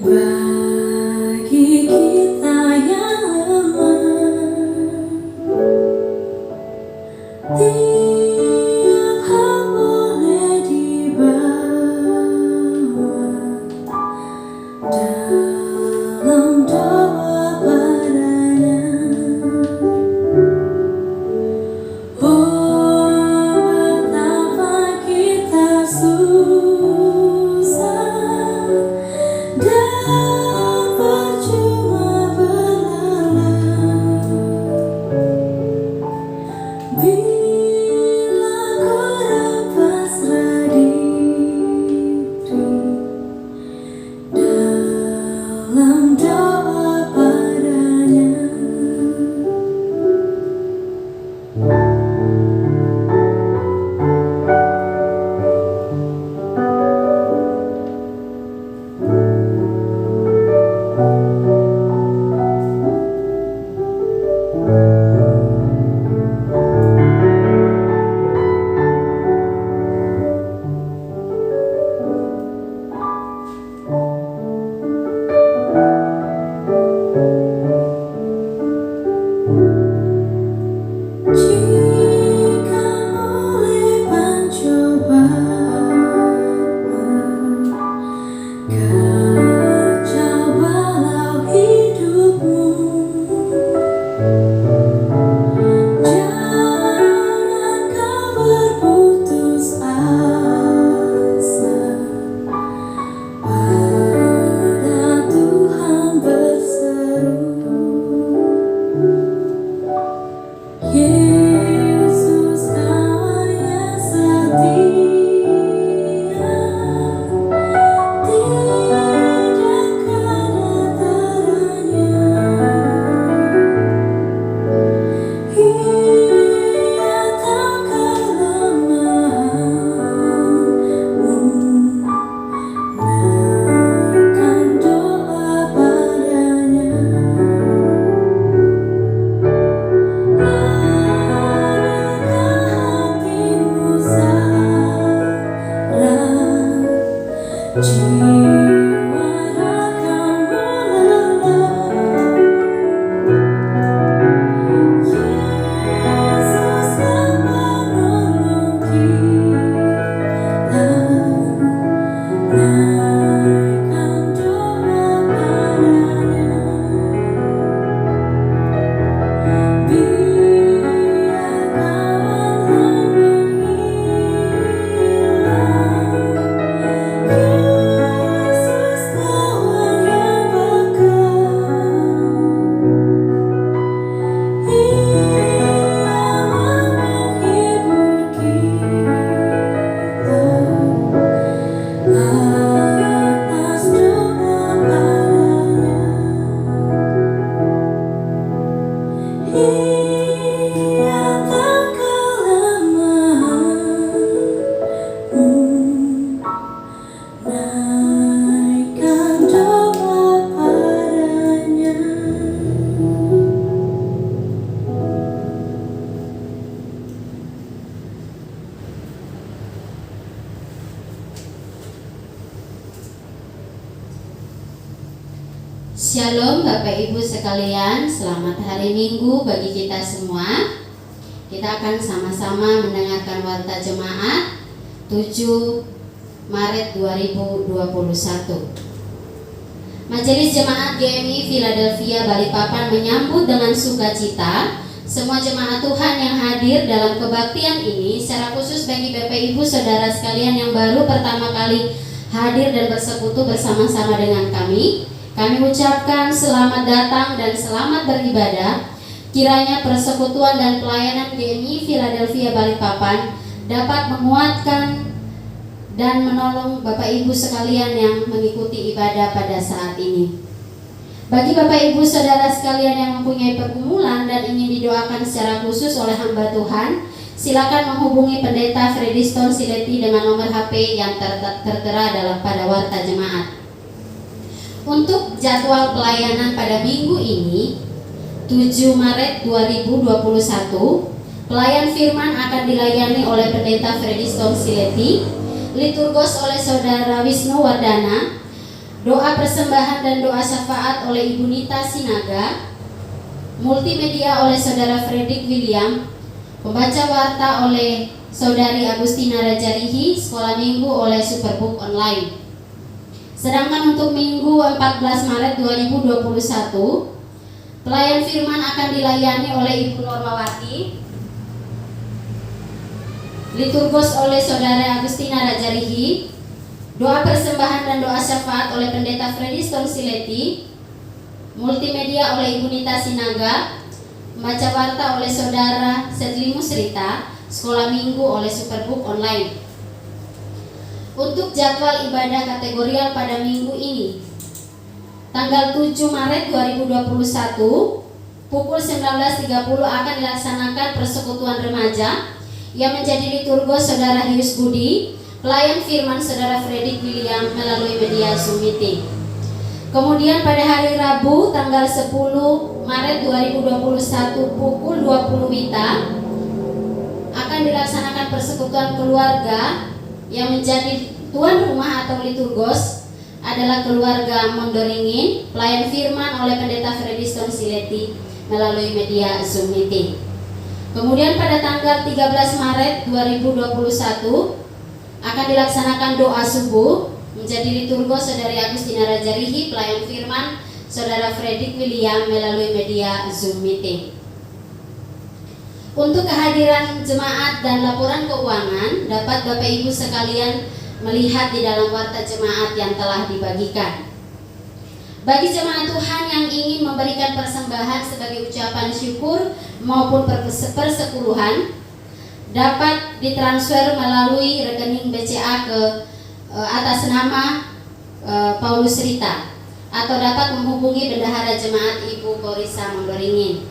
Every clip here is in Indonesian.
Bagi kita yang lemah, tiap hal boleh dibawa dalam doa padanya. Oh, betapa kita susah dan percuma berlelah bila kurang pasrah diri dalam doa padanya. Jika oleh pencobaan kacau balau hidupmu, jangan kau berputus asa, pada Tuhan berseru. Yesus kawan yang setia, tidak ada taranya. Ia tahu kelemahanmu, naikkan doa padanya. Hatimu sarang, jiwa ragamu lelah. Yesus kan menolong kita, naikkan doa padanya. Biar kawan menghilang, Yesus kawan yang bekal. Ia menghibur kita atas doa padanya. Ia tahu kelemahanmu, naikkan doa padanya. Shalom Bapak Ibu sekalian, selamat hari Minggu bagi kita semua. Kita akan sama-sama mendengarkan warta jemaat 7 Maret 2021. Majelis Jemaat GMI Philadelphia Balikpapan menyambut dengan sukacita semua jemaat Tuhan yang hadir dalam kebaktian ini, secara khusus bagi Bapak Ibu Saudara sekalian yang baru pertama kali hadir dan bersekutu bersama-sama dengan kami. Kami ucapkan selamat datang dan selamat beribadah. Kiranya persekutuan dan pelayanan GMI Philadelphia Balikpapan dapat menguatkan dan menolong Bapak Ibu sekalian yang mengikuti ibadah pada saat ini. Bagi Bapak Ibu Saudara sekalian yang mempunyai pergumulan dan ingin didoakan secara khusus oleh hamba Tuhan, silakan menghubungi Pendeta Frediston Sileti dengan nomor HP yang tertera pada warta jemaat. Untuk jadwal pelayanan pada minggu ini 7 Maret 2021, pelayan firman akan dilayani oleh Pendeta Frediston Sileti, liturgos oleh Saudara Wisnu Wardana, doa persembahan dan doa syafaat oleh Ibu Nita Sinaga, multimedia oleh Saudara Fredrik William, pembaca warta oleh Saudari Agustina Rajarihi, sekolah minggu oleh Superbook Online. Sedangkan untuk Minggu 14 Maret 2021, pelayan firman akan dilayani oleh Ibu Normawati, liturgos oleh Saudara Agustina Rajarihi, doa persembahan dan doa syafaat oleh Pendeta Frediston Sileti, multimedia oleh Ibu Nita Sinaga, membaca warta oleh Saudara Sedli Musrita, sekolah minggu oleh Superbook Online. Untuk jadwal ibadah kategorial pada minggu ini, tanggal 7 Maret 2021 pukul 19.30 akan dilaksanakan persekutuan remaja yang menjadi liturgos Saudara Hius Budi, pelayan firman Saudara Fredrik William melalui media Zoom meeting. Kemudian pada hari Rabu tanggal 10 Maret 2021 pukul 20 WITA akan dilaksanakan persekutuan keluarga yang menjadi tuan rumah atau liturgos adalah keluarga Mondoringin, pelayan firman oleh Pendeta Frediston Sileti melalui media Zoom meeting. Kemudian pada tanggal 13 Maret 2021 akan dilaksanakan doa subuh menjadi liturgos Saudari Agustina Rajarihi, pelayan firman Saudara Fredrik William melalui media Zoom meeting. Untuk kehadiran jemaat dan laporan keuangan dapat Bapak Ibu sekalian melihat di dalam warta jemaat yang telah dibagikan. Bagi jemaat Tuhan yang ingin memberikan persembahan sebagai ucapan syukur maupun persepuluhan, dapat ditransfer melalui rekening BCA ke atas nama Paulus Rita, atau dapat menghubungi bendahara jemaat Ibu Korisa Mondoringin.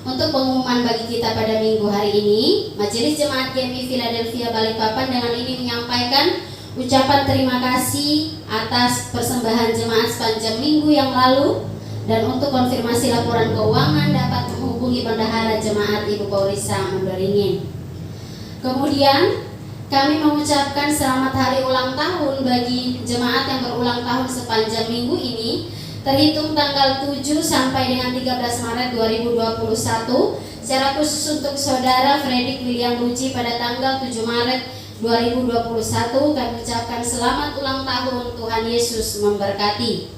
Untuk pengumuman bagi kita pada minggu hari ini, Majelis Jemaat GMI Philadelphia Balikpapan dengan ini menyampaikan ucapan terima kasih atas persembahan jemaat sepanjang minggu yang lalu, dan untuk konfirmasi laporan keuangan dapat menghubungi bendahara jemaat Ibu Korisa Mondoringin. Kemudian kami mengucapkan selamat hari ulang tahun bagi jemaat yang berulang tahun sepanjang minggu ini, terhitung tanggal 7 sampai dengan 13 Maret 2021, secara khusus untuk Saudara Fredrik William Luci pada tanggal 7 Maret 2021, kami ucapkan selamat ulang tahun, Tuhan Yesus memberkati.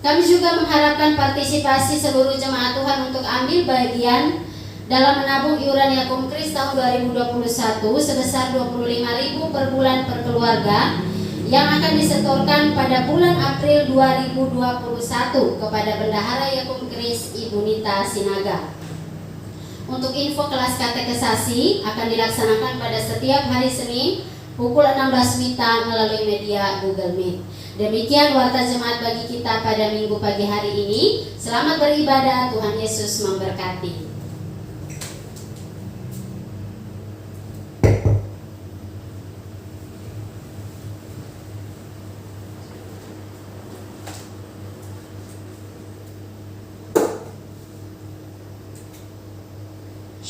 Kami juga mengharapkan partisipasi seluruh jemaat Tuhan untuk ambil bagian dalam menabung iuran Yakum Kris tahun 2021 sebesar 25.000 per bulan per keluarga yang akan disetorkan pada bulan April 2021 kepada Bendahara Yakum Kris Ibu Nita Sinaga. Untuk info kelas katekesasi akan dilaksanakan pada setiap hari Senin pukul 16 WITA melalui media Google Meet. Demikian warta jemaat bagi kita pada minggu pagi hari ini. Selamat beribadah, Tuhan Yesus memberkati.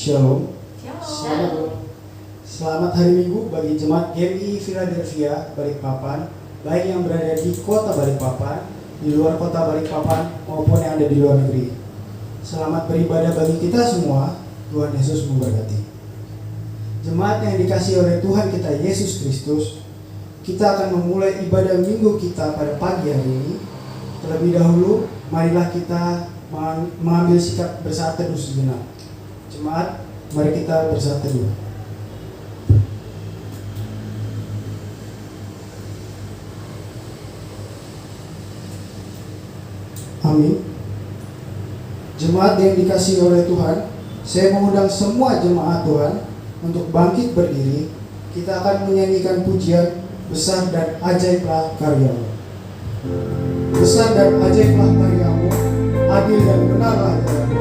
Shalom. Shalom. Selamat hari Minggu bagi jemaat GMI Philadelphia Balikpapan, baik yang berada di kota Balikpapan, di luar kota Balikpapan, maupun yang ada di luar negeri. Selamat beribadah bagi kita semua. Tuhan Yesus memberkati. Jemaat yang dikasihi oleh Tuhan kita Yesus Kristus, kita akan memulai ibadah minggu kita pada pagi hari ini. Terlebih dahulu, marilah kita mengambil sikap bersaat teduh sejenak. Jemaat, mari kita bersaat teduh. Amin. Jemaat yang dikasihi oleh Tuhan, saya mengundang semua jemaat Tuhan untuk bangkit berdiri. Kita akan menyanyikan pujian Besar dan Ajaiblah Karyamu. Besar dan ajaiblah karyamu, adil dan benarlah jalanmu. Adil dan benarlah jalanmu.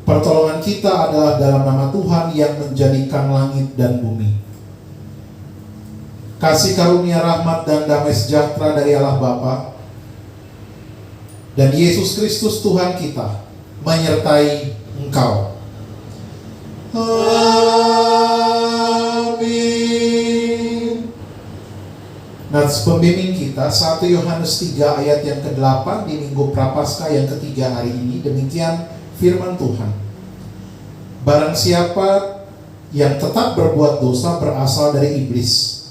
Pertolongan kita adalah dalam nama Tuhan yang menjadikan langit dan bumi. Kasih karunia, rahmat, dan damai sejahtera dari Allah Bapa dan Yesus Kristus Tuhan kita menyertai engkau. Amin. Nats pembimbing kita 1 Yohanes 3 ayat yang ke-8 di Minggu Prapaskah yang ketiga hari ini. Demikian firman Tuhan. Barang siapa yang tetap berbuat dosa berasal dari iblis,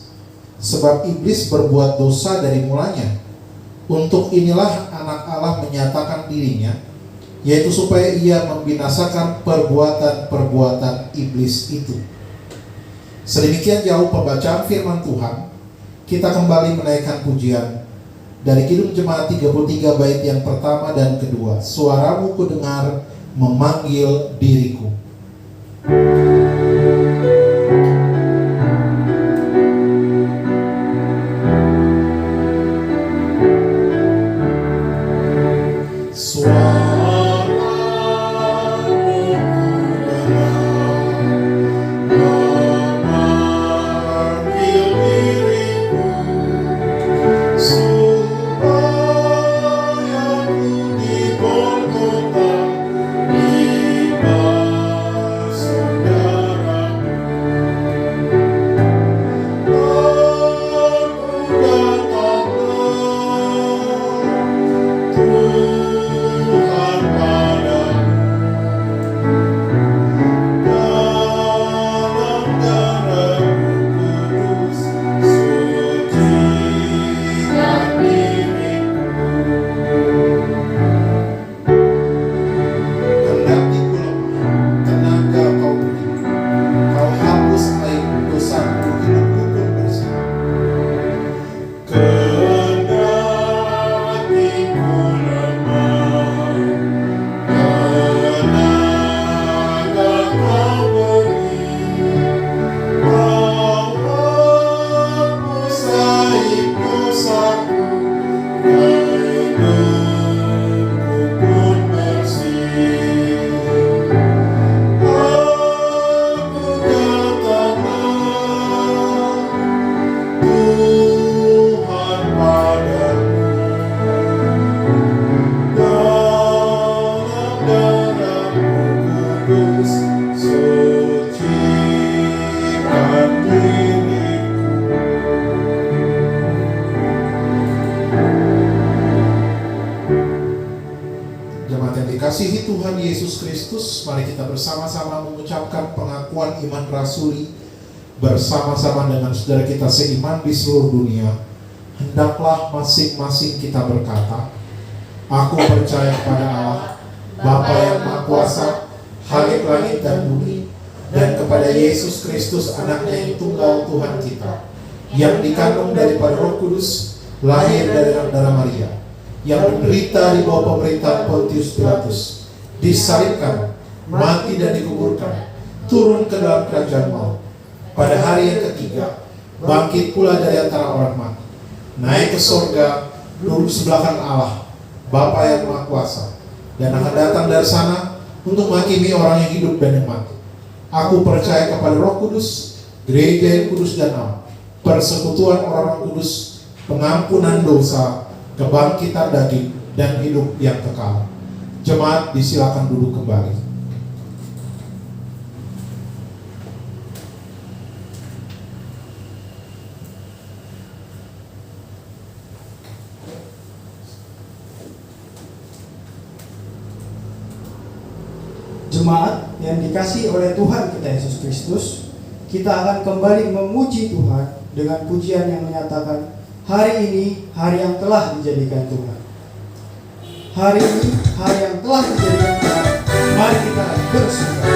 sebab iblis berbuat dosa dari mulanya. Untuk inilah anak Allah menyatakan dirinya, yaitu supaya ia membinasakan perbuatan-perbuatan iblis itu. Sedemikian jauh pembacaan firman Tuhan. Kita kembali menaikkan pujian dari Kidung Jemaat 33 bait yang pertama dan kedua. Suaramu kudengar memanggil diriku. Dikasihi Tuhan Yesus Kristus, mari kita bersama-sama mengucapkan pengakuan iman rasuli bersama-sama dengan saudara kita seiman di seluruh dunia. Hendaklah masing-masing kita berkata, aku percaya kepada Allah, Bapa yang Maha Kuasa, Halik langit dan bumi, dan kepada Yesus Kristus anaknya yang tunggal Tuhan kita, yang dikandung daripada Roh Kudus, lahir dari darah Maria, yang menderita di bawah pemerintahan Pontius Pilatus, disalibkan, mati dan dikuburkan, turun ke dalam kerajaan maut. Pada hari yang ketiga, bangkit pula dari antara orang mati, naik ke sorga, duduk sebelah kanan Allah, Bapa yang Maha Kuasa, dan akan datang dari sana untuk menghakimi orang yang hidup dan yang mati. Aku percaya kepada Roh Kudus, gereja yang kudus dan am, persekutuan orang-orang kudus, pengampunan dosa, kebangkitan daging, dan hidup yang kekal. Jemaat disilakan duduk kembali. Jemaat yang dikasihi oleh Tuhan kita Yesus Kristus, kita akan kembali memuji Tuhan dengan pujian yang menyatakan, hari ini hari yang telah dijadikan Tuhan. Hari ini hari yang telah dijadikan Tuhan. Mari kita bersuka.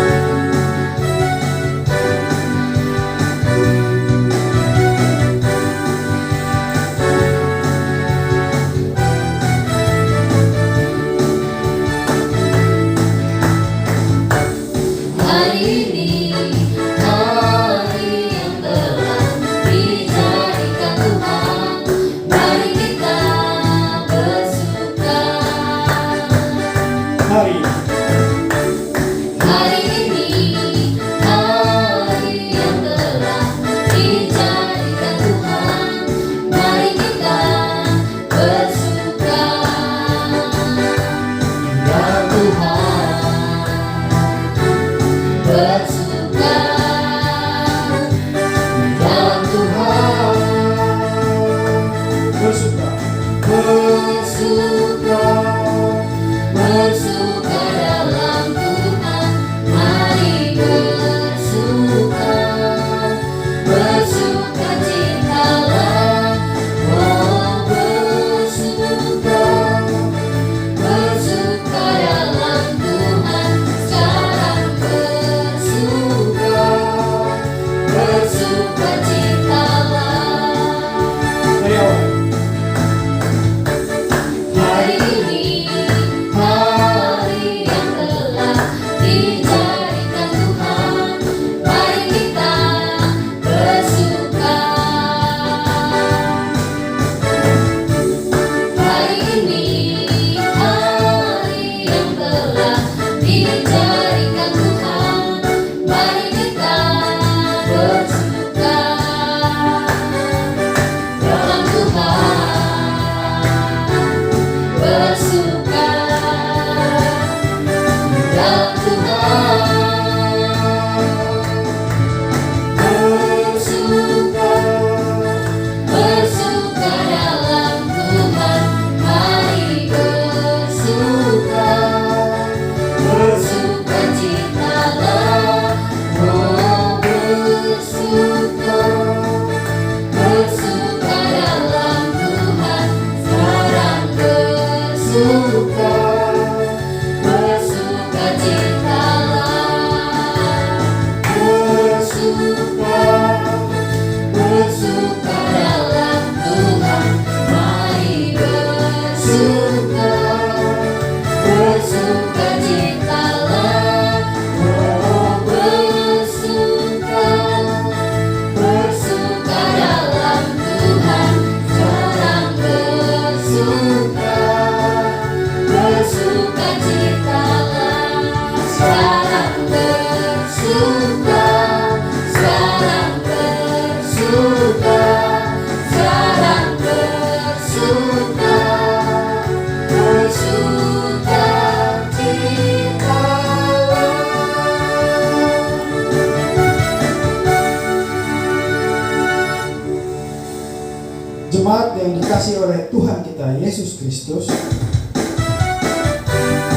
Jemaat yang dikasihi oleh Tuhan kita Yesus Kristus,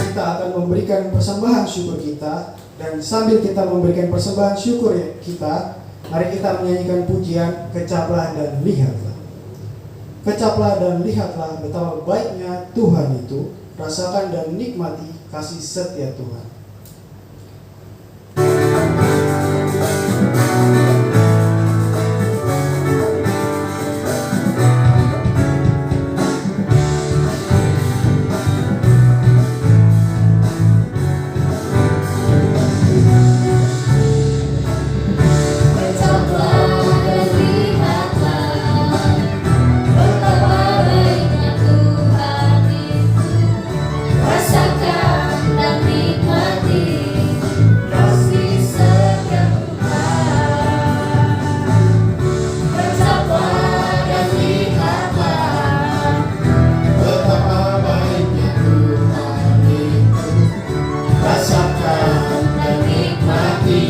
kita akan memberikan persembahan syukur kita, dan sambil kita memberikan persembahan syukur kita, mari kita menyanyikan pujian Kecaplah dan Lihatlah. Kecaplah dan lihatlah betapa baiknya Tuhan itu, rasakan dan nikmati kasih setia Tuhan. Rasakan dan nikmati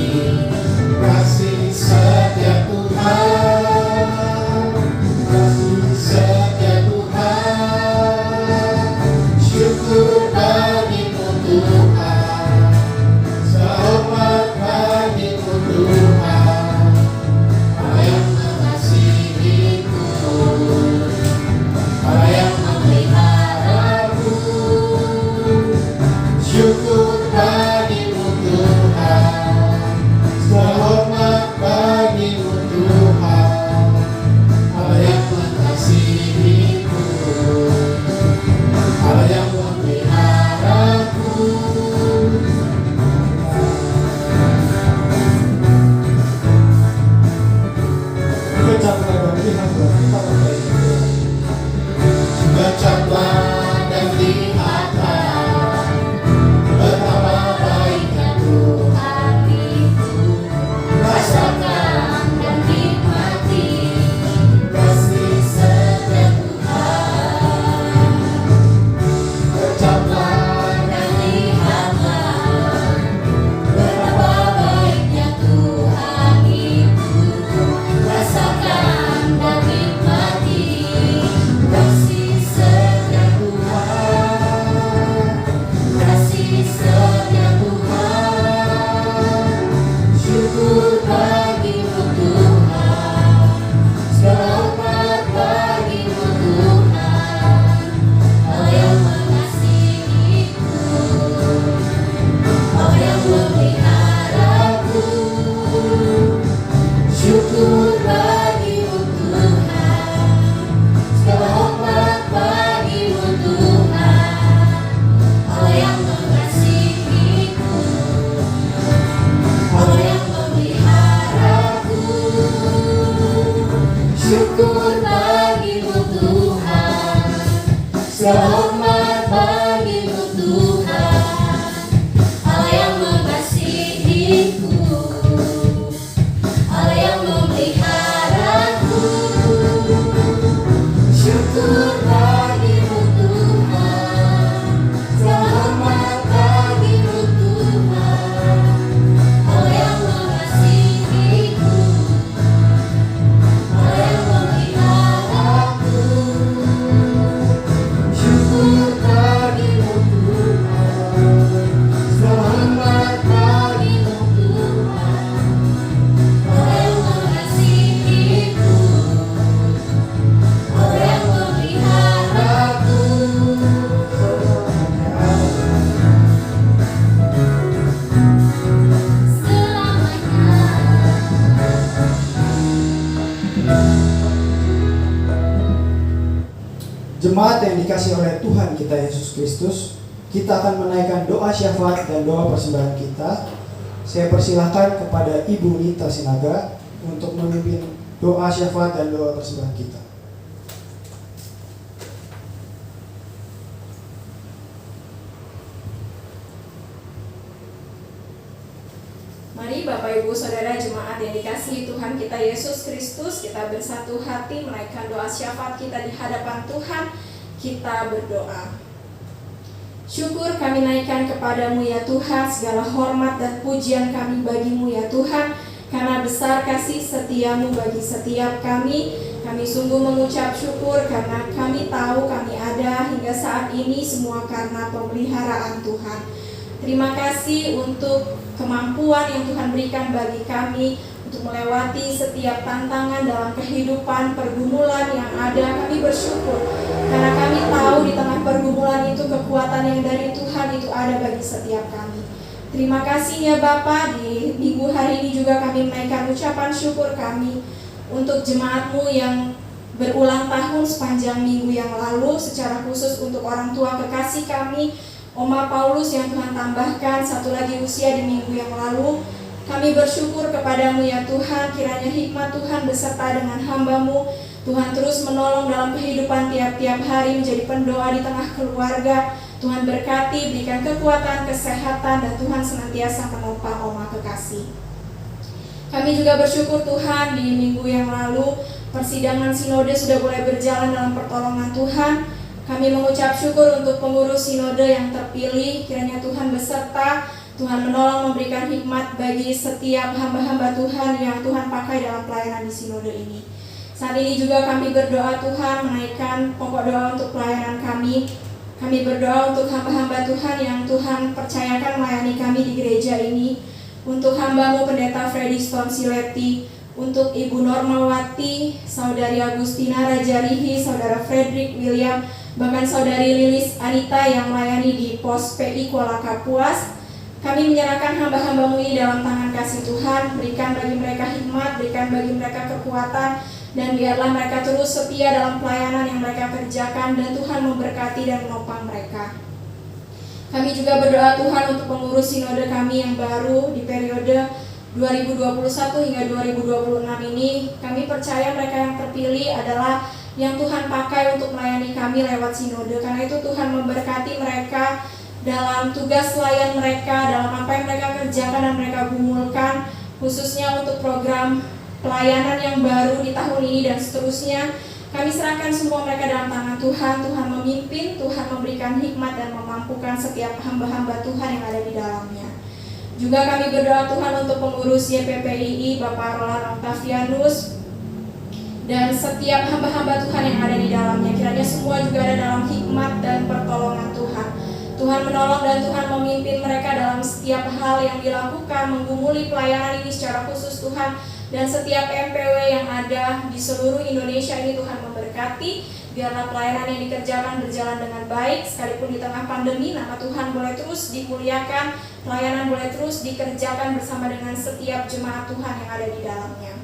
Selamat bagimu Tuhan, Allah yang mengasihiku, Allah yang memeliharaku. Syukur bagimu Tuhan, selamat bagimu Tuhan, Allah yang mengasihiku, Allah yang memeliharaku. Syukur bagimu Tuhan, selamat bagimu Tuhan, Allah yang mengasihiku, Allah yang memeliharaku. Jemaat yang dikasihi oleh Tuhan kita Yesus Kristus, kita akan menaikkan doa syafaat dan doa persembahan kita. Saya persilahkan kepada Ibu Nita Sinaga untuk memimpin doa syafaat dan doa persembahan kita. Mari Bapak Ibu Saudara jemaat yang dikasihi Tuhan kita Yesus Kristus, kita bersatu hati menaikkan doa syafaat kita di hadapan Tuhan. Kita berdoa. Syukur kami naikkan kepadamu ya Tuhan, segala hormat dan pujian kami bagimu ya Tuhan, karena besar kasih setiamu bagi setiap kami. Kami sungguh mengucap syukur karena kami tahu kami ada hingga saat ini semua karena pemeliharaan Tuhan. Terima kasih untuk kemampuan yang Tuhan berikan bagi kami untuk melewati setiap tantangan dalam kehidupan pergumulan yang ada. Kami bersyukur karena kami tahu di tengah pergumulan itu kekuatan yang dari Tuhan itu ada bagi setiap kami. Terima kasih ya Bapa, di minggu hari ini juga kami menaikkan ucapan syukur kami untuk jemaat-Mu yang berulang tahun sepanjang minggu yang lalu, secara khusus untuk orang tua kekasih kami, Oma Paulus yang Tuhan tambahkan satu lagi usia di minggu yang lalu. Kami bersyukur kepadamu ya Tuhan, kiranya hikmat Tuhan beserta dengan hamba-Mu. Tuhan terus menolong dalam kehidupan tiap-tiap hari, menjadi pendoa di tengah keluarga. Tuhan berkati, berikan kekuatan, kesehatan, dan Tuhan senantiasa menopang Oma kekasih. Kami juga bersyukur Tuhan di minggu yang lalu persidangan sinode sudah mulai berjalan dalam pertolongan Tuhan. Kami mengucap syukur untuk pengurus sinode yang terpilih. Kiranya Tuhan beserta, Tuhan menolong memberikan hikmat bagi setiap hamba-hamba Tuhan yang Tuhan pakai dalam pelayanan di sinode ini. Saat ini juga kami berdoa Tuhan menaikkan pokok doa untuk pelayanan kami. Kami berdoa untuk hamba-hamba Tuhan yang Tuhan percayakan melayani kami di gereja ini. Untuk hamba-Mu Pendeta Freddy Stonsileti, untuk Ibu Normawati, Saudari Agustina Rajarihi, Saudara Frederick William, bahkan Saudari Lilis Anita yang melayani di pos PI Kuala Kapuas. Kami menyerahkan hamba-hamba-Mu ini dalam tangan kasih Tuhan. Berikan bagi mereka hikmat, berikan bagi mereka kekuatan, dan biarlah mereka terus setia dalam pelayanan yang mereka kerjakan, dan Tuhan memberkati dan menopang mereka. Kami juga berdoa Tuhan untuk pengurus sinode kami yang baru di periode 2021 hingga 2026 ini. Kami percaya mereka yang terpilih adalah yang Tuhan pakai untuk melayani kami lewat sinode. Karena itu Tuhan memberkati mereka dalam tugas layan mereka, dalam apa yang mereka kerjakan dan mereka gumulkan, khususnya untuk program pelayanan yang baru di tahun ini dan seterusnya. Kami serahkan semua mereka dalam tangan Tuhan. Tuhan memimpin, Tuhan memberikan hikmat dan memampukan setiap hamba-hamba Tuhan yang ada di dalamnya. Juga kami berdoa Tuhan untuk pengurus YPPII, Bapak Roland Octavianus, dan setiap hamba-hamba Tuhan yang ada di dalamnya. Kiranya semua juga ada dalam hikmat dan pertolongan Tuhan. Tuhan menolong dan Tuhan memimpin mereka dalam setiap hal yang dilakukan, menggumuli pelayanan ini secara khusus Tuhan. Dan setiap MPW yang ada di seluruh Indonesia ini Tuhan memberkati. Biarlah pelayanan yang dikerjakan berjalan dengan baik. Sekalipun di tengah pandemi, nama Tuhan boleh terus dimuliakan. Pelayanan boleh terus dikerjakan bersama dengan setiap jemaat Tuhan yang ada di dalamnya.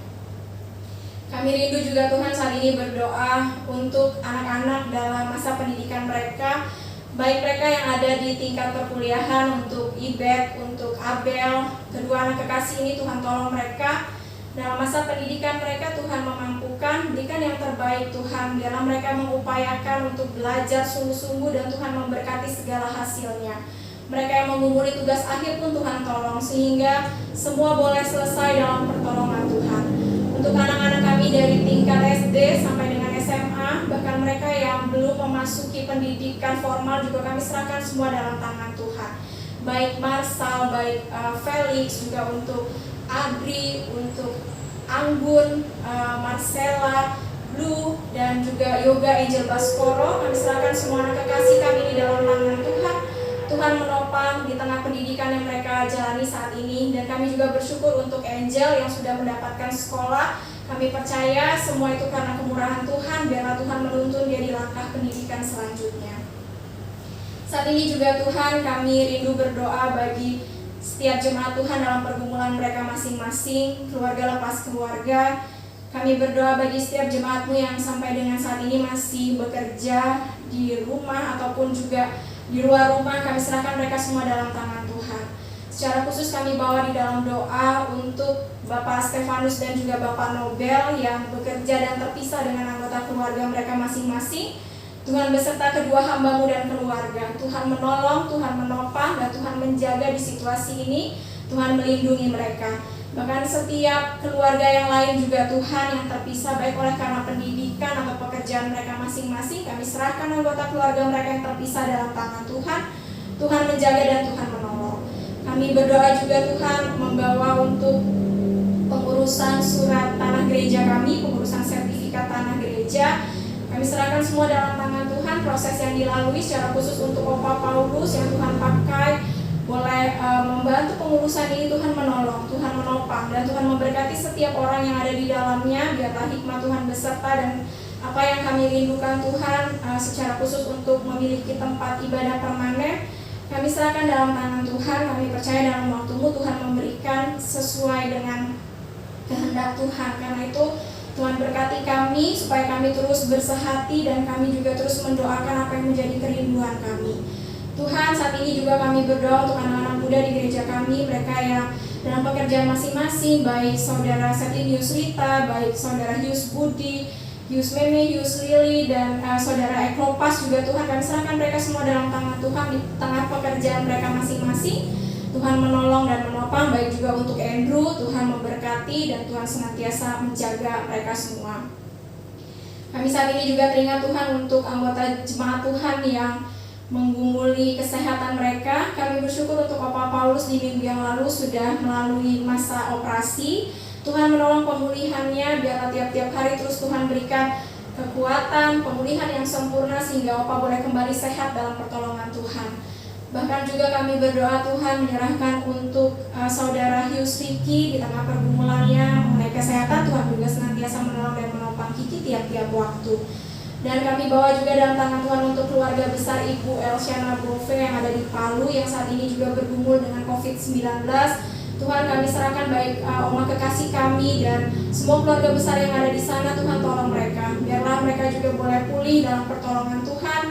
Kami rindu juga Tuhan saat ini berdoa untuk anak-anak dalam masa pendidikan mereka. Baik mereka yang ada di tingkat perkuliahan, untuk Ibet, untuk Abel, kedua anak kekasih ini Tuhan tolong mereka. Dalam masa pendidikan mereka Tuhan memampukan, berikan yang terbaik Tuhan. Biarlah mereka mengupayakan untuk belajar sungguh-sungguh dan Tuhan memberkati segala hasilnya. Mereka yang menggumuli tugas akhir pun Tuhan tolong, sehingga semua boleh selesai dalam pertolongan Tuhan. Untuk anak-anak kami dari tingkat SD sampai dengan SMA, bahkan mereka yang belum memasuki pendidikan formal juga kami serahkan semua dalam tangan Tuhan. Baik Marsal, baik Felix, juga untuk Adri, untuk Anggun, Marcella, Blue, dan juga Yoga Angel Baskoro. Kami serahkan semua anak kekasih kami di dalam tangan Tuhan. Tuhan menopang di tengah pendidikan yang mereka jalani saat ini. Dan kami juga bersyukur untuk Angel yang sudah mendapatkan sekolah. Kami percaya semua itu karena kemurahan Tuhan. Biarlah Tuhan menuntun dia di langkah pendidikan selanjutnya. Saat ini juga Tuhan, kami rindu berdoa bagi setiap jemaat Tuhan dalam pergumulan mereka masing-masing, keluarga lepas keluarga. Kami berdoa bagi setiap jemaat-Mu yang sampai dengan saat ini masih bekerja di rumah ataupun juga di luar rumah. Kami serahkan mereka semua dalam tangan Tuhan. Secara khusus kami bawa di dalam doa untuk Bapak Stefanus dan juga Bapak Nobel yang bekerja dan terpisah dengan anggota keluarga mereka masing-masing. Tuhan beserta kedua hamba-Mu dan keluarga. Tuhan menolong, Tuhan menopang, dan Tuhan menjaga di situasi ini. Tuhan melindungi mereka. Bahkan setiap keluarga yang lain juga Tuhan yang terpisah, baik oleh karena pendidikan atau pekerjaan mereka masing-masing. Kami serahkan anggota keluarga mereka yang terpisah dalam tangan Tuhan. Tuhan menjaga dan Tuhan menolong. Kami berdoa juga Tuhan membawa untuk pengurusan surat tanah gereja kami, pengurusan sertifikat tanah gereja. Kami serahkan semua dalam tangan Tuhan. Proses yang dilalui secara khusus untuk Opa Paulus yang Tuhan pakai boleh membantu pengurusan ini. Tuhan menolong, Tuhan menopang, dan Tuhan memberkati setiap orang yang ada di dalamnya. Biarlah hikmat Tuhan beserta dan apa yang kami rindukan Tuhan secara khusus untuk memiliki tempat ibadah permanen. Kami serahkan dalam tangan Tuhan. Kami percaya dalam waktu-Mu Tuhan memberikan sesuai dengan kehendak Tuhan. Karena itu Tuhan berkati kami supaya kami terus bersehati dan kami juga terus mendoakan apa yang menjadi kerinduan kami. Tuhan, saat ini juga kami berdoa untuk anak-anak muda di gereja kami, mereka yang dalam pekerjaan masing-masing, baik Saudara Septimius Rita, baik Saudara Hius Budi, Hius Meme, Hius Lili, dan Saudara Eklopas juga. Tuhan, kami serahkan mereka semua dalam tangan Tuhan di tengah pekerjaan mereka masing-masing. Tuhan menolong dan menopang, baik juga untuk Andrew. Tuhan memberkati dan Tuhan senantiasa menjaga mereka semua. Kami saat ini juga teringat Tuhan untuk anggota jemaat Tuhan yang menggumuli kesehatan mereka. Kami bersyukur untuk Opa Paulus di minggu yang lalu sudah melalui masa operasi. Tuhan menolong pemulihannya, biarlah tiap-tiap hari terus Tuhan berikan kekuatan, pemulihan yang sempurna sehingga Opa boleh kembali sehat dalam pertolongan Tuhan. Bahkan juga kami berdoa Tuhan menyerahkan untuk Saudara Hius Riki di tengah pergumulannya mengenai kesehatan. Tuhan juga senantiasa menolong dan menopang Kiki tiap-tiap waktu. Dan kami bawa juga dalam tangan Tuhan untuk keluarga besar Ibu Elsyana Bove yang ada di Palu yang saat ini juga bergumul dengan COVID-19. Tuhan, kami serahkan baik Oma kekasih kami dan semua keluarga besar yang ada di sana. Tuhan, tolong mereka, biarlah mereka juga boleh pulih dalam pertolongan Tuhan.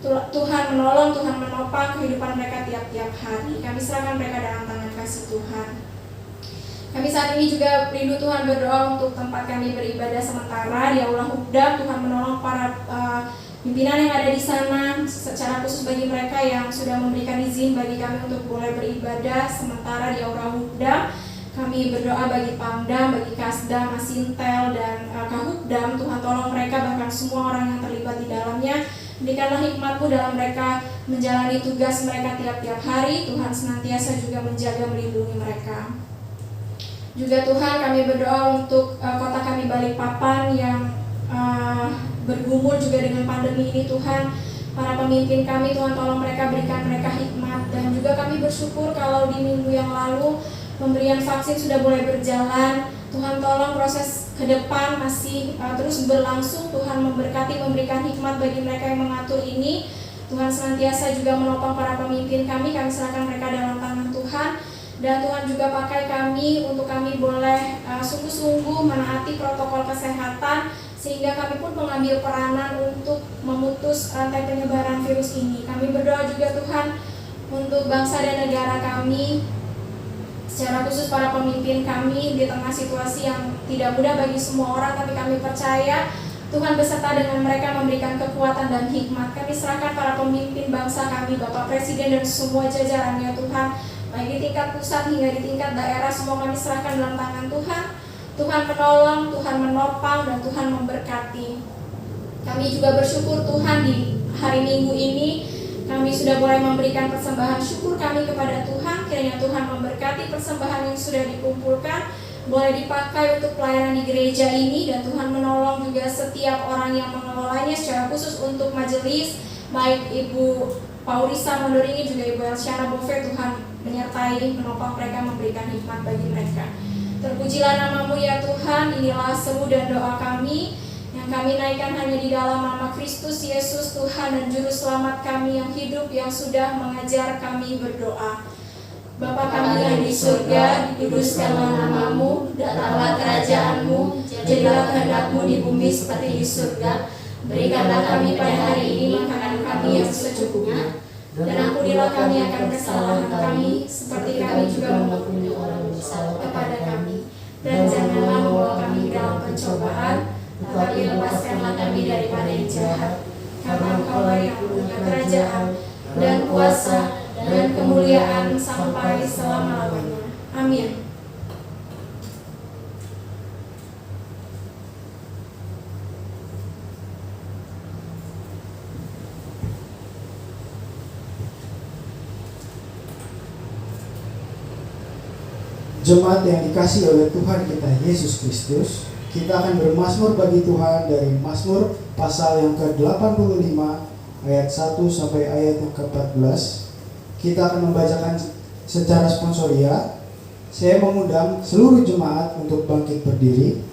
Tuhan menolong, Tuhan menopang kehidupan mereka tiap-tiap hari. Kami serahkan mereka dalam tangan kasih Tuhan. Kami saat ini juga rindu Tuhan berdoa untuk tempat kami beribadah sementara di Aula Hubdam. Tuhan menolong para pimpinan yang ada di sana, secara khusus bagi mereka yang sudah memberikan izin bagi kami untuk boleh beribadah sementara di Aula Hubdam. Kami berdoa bagi Pamdam, bagi Kasdam, Masintel, dan Kahubdam. Tuhan tolong mereka, bahkan semua orang yang terlibat di dalamnya. Berikanlah hikmat-Mu dalam mereka menjalani tugas mereka tiap-tiap hari. Tuhan senantiasa juga menjaga melindungi mereka. Juga Tuhan, kami berdoa untuk kota kami Balikpapan yang bergumul juga dengan pandemi ini. Tuhan, para pemimpin kami, Tuhan tolong mereka, berikan mereka hikmat. Dan juga kami bersyukur kalau di minggu yang lalu pemberian vaksin sudah mulai berjalan. Tuhan tolong proses ke depan masih terus berlangsung. Tuhan memberkati, memberikan hikmat bagi mereka yang mengatur ini. Tuhan senantiasa juga menopang para pemimpin kami. Kami serahkan mereka dalam tangan Tuhan. Dan Tuhan juga pakai kami untuk kami boleh sungguh-sungguh menaati protokol kesehatan, sehingga kami pun mengambil peranan untuk memutus rantai penyebaran virus ini. Kami berdoa juga Tuhan untuk bangsa dan negara kami, secara khusus para pemimpin kami di tengah situasi yang tidak mudah bagi semua orang, tapi kami percaya Tuhan beserta dengan mereka memberikan kekuatan dan hikmat. Kami serahkan para pemimpin bangsa kami, Bapak Presiden dan semua jajarannya Tuhan, baik di tingkat pusat hingga di tingkat daerah, semua kami serahkan dalam tangan Tuhan. Tuhan menolong, Tuhan menopang, dan Tuhan memberkati. Kami juga bersyukur Tuhan di hari Minggu ini kami sudah boleh memberikan persembahan syukur kami kepada Tuhan. Kiranya Tuhan memberkati persembahan yang sudah dikumpulkan, boleh dipakai untuk pelayanan di gereja ini, dan Tuhan menolong juga setiap orang yang mengelolanya, secara khusus untuk majelis, baik Ibu Paulisa Mondorini juga Ibu Elsyana Bove. Tuhan menyertai, menopang mereka, memberikan hikmat bagi mereka. Terpujilah nama-Mu ya Tuhan. Inilah seru dan doa kami yang kami naikkan hanya di dalam nama Kristus Yesus Tuhan dan Juru Selamat kami yang hidup, yang sudah mengajar kami berdoa. Bapa kami yang di surga, dikuduskanlah nama-Mu, datanglah kerajaan-Mu, jadilah kehendak-Mu di bumi seperti di surga. Berikanlah kami pada hari ini makanan kami yang secukupnya, dan ampunilah kami akan kesalahan kami, seperti kami juga mengampuni orang yang bersalah kepada kami. Dan janganlah membawa kami ke dalam pencobaan, tetapi lepaskanlah kami daripada yang jahat. Karena Engkau-lah yang punya kerajaan dan kuasa dan kemuliaan sampai selama-lamanya. Amin. Jemaat yang dikasihi oleh Tuhan kita Yesus Kristus, Kita akan bermazmur bagi Tuhan dari Mazmur pasal yang ke-85 ayat 1 sampai ayat yang ke-14. Kita akan membacakan secara sponsoria. Saya mengundang seluruh jemaat untuk bangkit berdiri.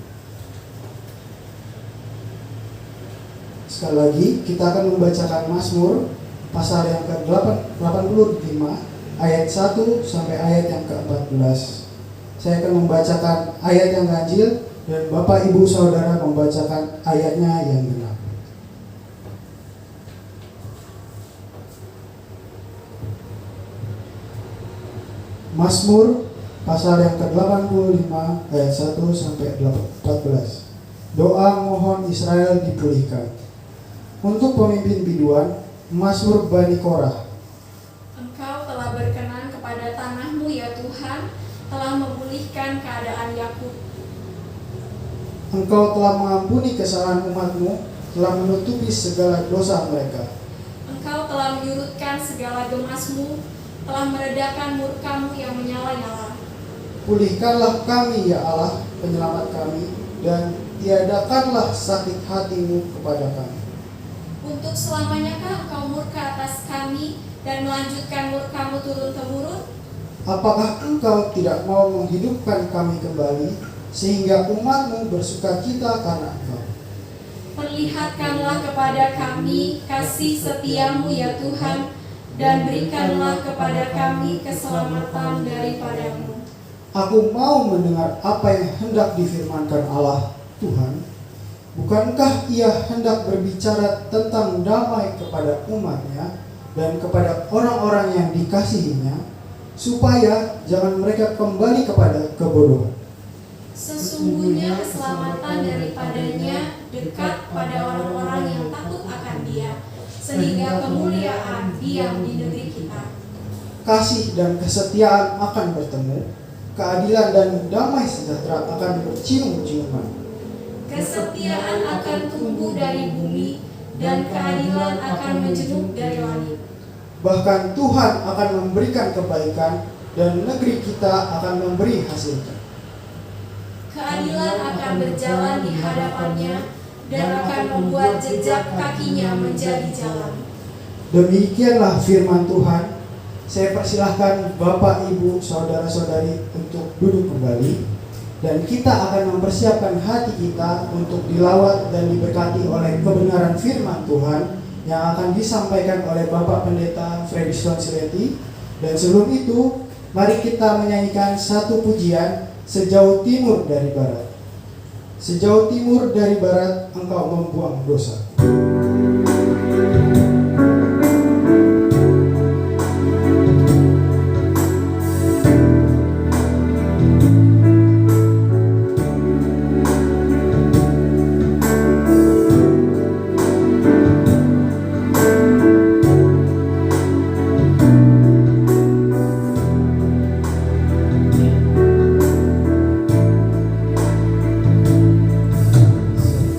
Sekali lagi, kita akan membacakan Mazmur pasal yang ke-85 ayat 1 sampai ayat yang ke-14. Saya akan membacakan ayat yang ganjil dan Bapak Ibu Saudara membacakan ayatnya yang genap. Mazmur pasal yang ke-85 ayat 1 sampai 14. Doa mohon Israel dipulihkan. Untuk pemimpin biduan, Mazmur Bani Korah. Engkau telah berkenan kepada tanahmu ya Tuhan, telah memulihkan keadaan Yakub. Engkau telah mengampuni kesalahan umatmu, telah menutupi segala dosa mereka. Engkau telah menyurutkan segala gemasmu, telah meredakan murkamu yang menyala-nyala. Pulihkanlah kami ya Allah, penyelamat kami, dan tiadakanlah sakit hatimu kepada kami. Untuk selamanyakah engkau murka atas kami dan melanjutkan murkamu turun-temurun? Apakah engkau tidak mau menghidupkan kami kembali, sehingga umatmu bersukacita karena engkau? Perlihatkanlah kepada kami kasih setiamu ya Tuhan, dan berikanlah kepada kami keselamatan daripadamu. Aku mau mendengar apa yang hendak difirmankan Allah, Tuhan. Bukankah ia hendak berbicara tentang damai kepada umatnya dan kepada orang-orang yang dikasihinya, supaya jangan mereka kembali kepada kebodohan? Sesungguhnya keselamatan daripadanya dekat pada orang-orang yang takut akan Dia, sehingga kemuliaan diam di negeri kita. Kasih dan kesetiaan akan bertemu, keadilan dan damai sejahtera akan bercium-ciuman. Kesetiaan akan tumbuh dari bumi, dan keadilan akan menjenguk dari langit. Bahkan Tuhan akan memberikan kebaikan, dan negeri kita akan memberi hasilnya. Keadilan akan berjalan di hadapannya, dan akan membuat jejak kakinya menjadi jalan. Demikianlah firman Tuhan. Saya persilahkan Bapak, Ibu, Saudara-saudari untuk duduk kembali. Dan kita akan mempersiapkan hati kita untuk dilawat dan diberkati oleh kebenaran firman Tuhan yang akan disampaikan oleh Bapak Pendeta Freddy Sileti. Dan sebelum itu, mari kita menyanyikan satu pujian, Sejauh Timur dari Barat. Sejauh timur dari barat engkau membuang dosa.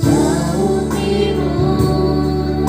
Jauh timur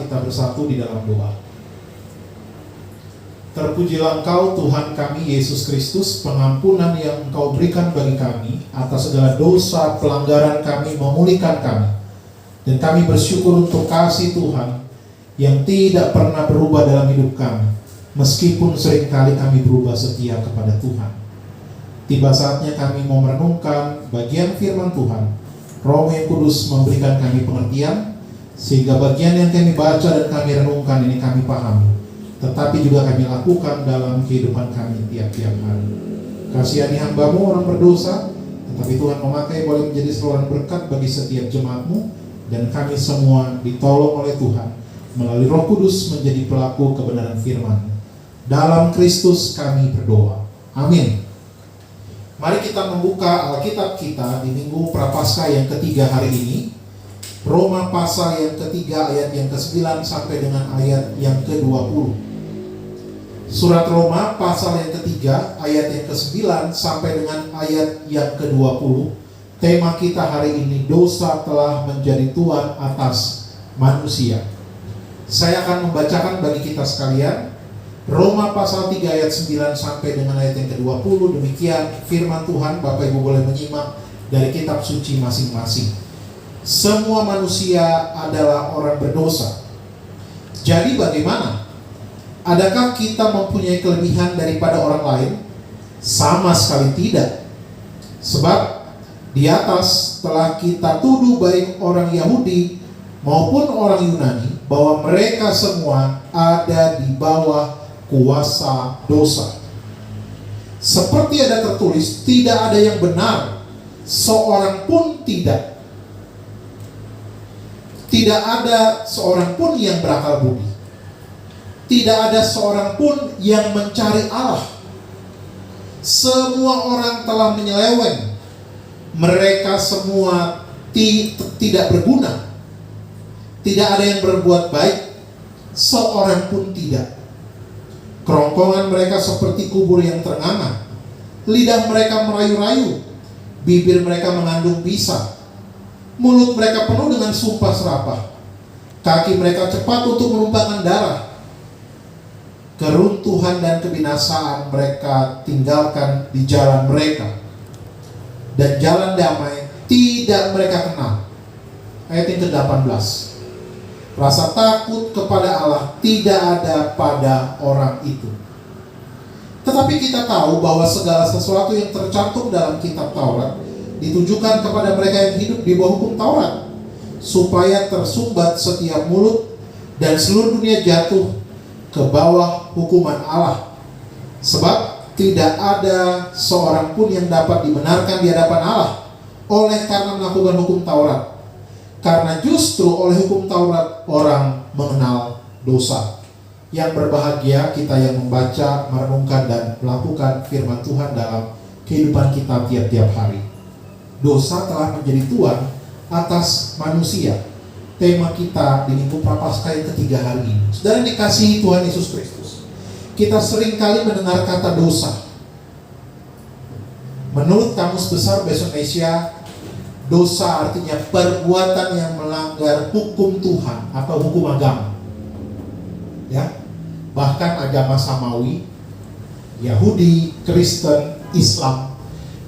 kita bersatu di dalam doa. Terpujilah Engkau Tuhan kami Yesus Kristus, pengampunan yang Engkau berikan bagi kami atas segala dosa pelanggaran kami, memulihkan kami. Dan kami bersyukur untuk kasih Tuhan yang tidak pernah berubah dalam hidup kami, meskipun seringkali kami berubah setia kepada Tuhan. Tiba saatnya kami mau merenungkan bagian firman Tuhan. Roh yang Kudus memberikan kami pengertian, sehingga bagian yang kami baca dan kami renungkan ini kami pahami, tetapi juga kami lakukan dalam kehidupan kami tiap-tiap hari. Kasihani hamba-Mu orang berdosa, tetapi Tuhan memakai boleh menjadi saluran berkat bagi setiap jemaat-Mu, dan kami semua ditolong oleh Tuhan melalui Roh Kudus menjadi pelaku kebenaran firman. Dalam Kristus kami berdoa. Amin. Mari kita membuka Alkitab kita di Minggu Prapaskah yang ketiga hari ini. Roma pasal yang ketiga ayat yang ke-9 sampai dengan ayat yang ke-20. Surat Roma pasal yang ketiga ayat yang ke-9 sampai dengan ayat yang ke-20. Tema kita hari ini, dosa telah menjadi tuan atas manusia. Saya akan membacakan bagi kita sekalian Roma pasal 3 ayat 9 sampai dengan ayat yang ke-20. Demikian firman Tuhan. Bapak Ibu boleh menyimak dari kitab suci masing-masing. Semua manusia adalah orang berdosa. Jadi bagaimana? Adakah kita mempunyai kelebihan daripada orang lain? Sama sekali tidak. Sebab di atas telah kita tuduh baik orang Yahudi maupun orang Yunani bahwa mereka semua ada di bawah kuasa dosa. Seperti ada tertulis, tidak ada yang benar, seorang pun tidak. Tidak ada seorang pun yang berakal budi. Tidak ada seorang pun yang mencari Allah. Semua orang telah menyeleweng. Mereka semua tidak berguna. Tidak ada yang berbuat baik, seorang pun tidak. Kerongkongan mereka seperti kubur yang ternganga. Lidah mereka merayu-rayu. Bibir mereka mengandung bisa. Mulut mereka penuh dengan sumpah serapah. Kaki mereka cepat untuk menumpahkan darah. Keruntuhan dan kebinasaan mereka tinggalkan di jalan mereka, dan jalan damai tidak mereka kenal. Ayat yang ke-18. Rasa takut kepada Allah tidak ada pada orang itu. Tetapi kita tahu bahwa segala sesuatu yang tercantum dalam kitab Taurat ditujukan kepada mereka yang hidup di bawah hukum Taurat, supaya tersumbat setiap mulut dan seluruh dunia jatuh ke bawah hukuman Allah. Sebab tidak ada seorang pun yang dapat dibenarkan di hadapan Allah oleh karena melakukan hukum Taurat. Karena justru oleh hukum Taurat orang mengenal dosa. Yang berbahagia kita yang membaca, merenungkan dan melakukan firman Tuhan dalam kehidupan kita tiap-tiap hari. Dosa telah menjadi tuan atas manusia. Tema kita di Minggu Prapaskah yang ketiga hari ini. Saudara dikasihi Tuhan Yesus Kristus, kita sering kali mendengar kata dosa. Menurut Kamus Besar Bahasa Indonesia, dosa artinya perbuatan yang melanggar hukum Tuhan atau hukum agama. Ya, bahkan agama Samawi, Yahudi, Kristen, Islam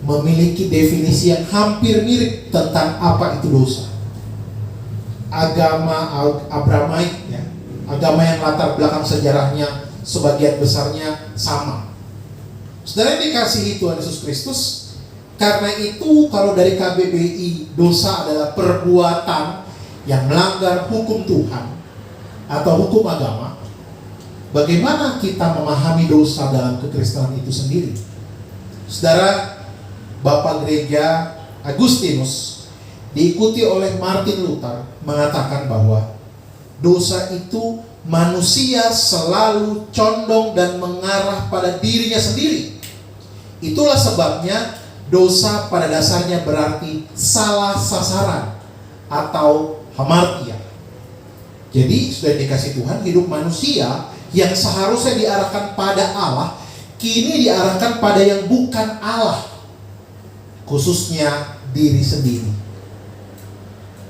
memiliki definisi yang hampir mirip tentang apa itu dosa. Agama Abramaik, ya, agama yang latar belakang sejarahnya sebagian besarnya sama. Saudara yang dikasihi Tuhan Yesus Kristus, karena itu kalau dari KBBI, dosa adalah perbuatan yang melanggar hukum Tuhan atau hukum agama. Bagaimana kita memahami dosa dalam kekristenan itu sendiri? Saudara, Bapak Gereja Agustinus diikuti oleh Martin Luther mengatakan bahwa dosa itu manusia selalu condong dan mengarah pada dirinya sendiri. Itulah sebabnya dosa pada dasarnya berarti salah sasaran atau hamartia. Jadi sudah dikasih Tuhan, hidup manusia yang seharusnya diarahkan pada Allah kini diarahkan pada yang bukan Allah, khususnya diri sendiri.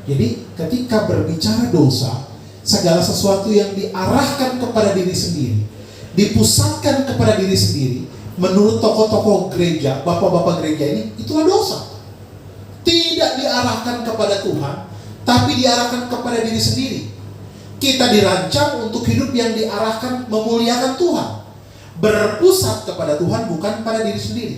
Jadi ketika berbicara dosa, Segala sesuatu yang diarahkan kepada diri sendiri, dipusatkan kepada diri sendiri, menurut tokoh-tokoh gereja, bapak-bapak gereja ini, itulah dosa. Tidak diarahkan kepada Tuhan, tapi diarahkan kepada diri sendiri. Kita dirancang untuk hidup yang diarahkan memuliakan Tuhan, berpusat kepada Tuhan, bukan pada diri sendiri.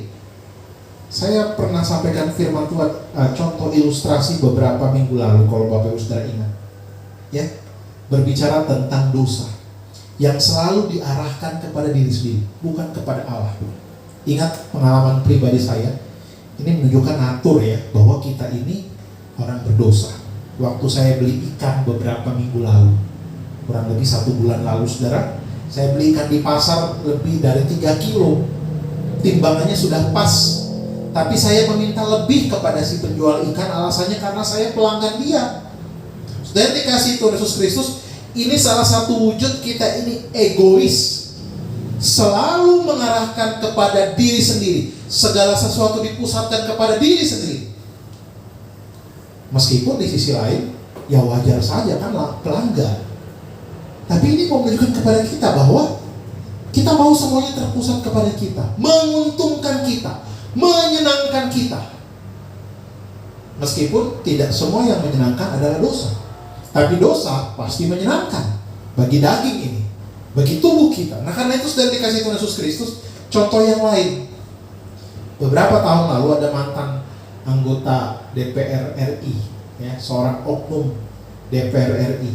Saya pernah sampaikan firman Tuhan, contoh ilustrasi beberapa minggu lalu, kalau Bapak Ibu Saudara ingat, ya, berbicara tentang dosa yang selalu diarahkan kepada diri sendiri, bukan kepada Allah. Ingat pengalaman pribadi saya, ini menunjukkan natur ya, bahwa kita ini orang berdosa. Waktu saya beli ikan beberapa minggu lalu, kurang lebih 1 bulan lalu saudara, saya beli ikan di pasar lebih dari 3 kilo, timbangannya sudah pas. Tapi saya meminta lebih kepada si penjual ikan, alasannya karena saya pelanggan dia. Dan dikasih Tuhan Yesus Kristus, ini salah satu wujud kita ini egois, selalu mengarahkan kepada diri sendiri. Segala sesuatu dipusatkan kepada diri sendiri. Meskipun di sisi lain, ya wajar saja kan pelanggan. Tapi ini mau menunjukkan kepada kita bahwa kita mau semuanya terpusat kepada kita, menguntungkan kita, menyenangkan kita. Meskipun tidak semua yang menyenangkan adalah dosa, tapi dosa pasti menyenangkan bagi daging ini, bagi tubuh kita. Nah karena itu sudah dikasih Tuhan Yesus Kristus contoh yang lain. Beberapa tahun lalu ada mantan anggota DPR RI, ya, seorang oknum DPR RI.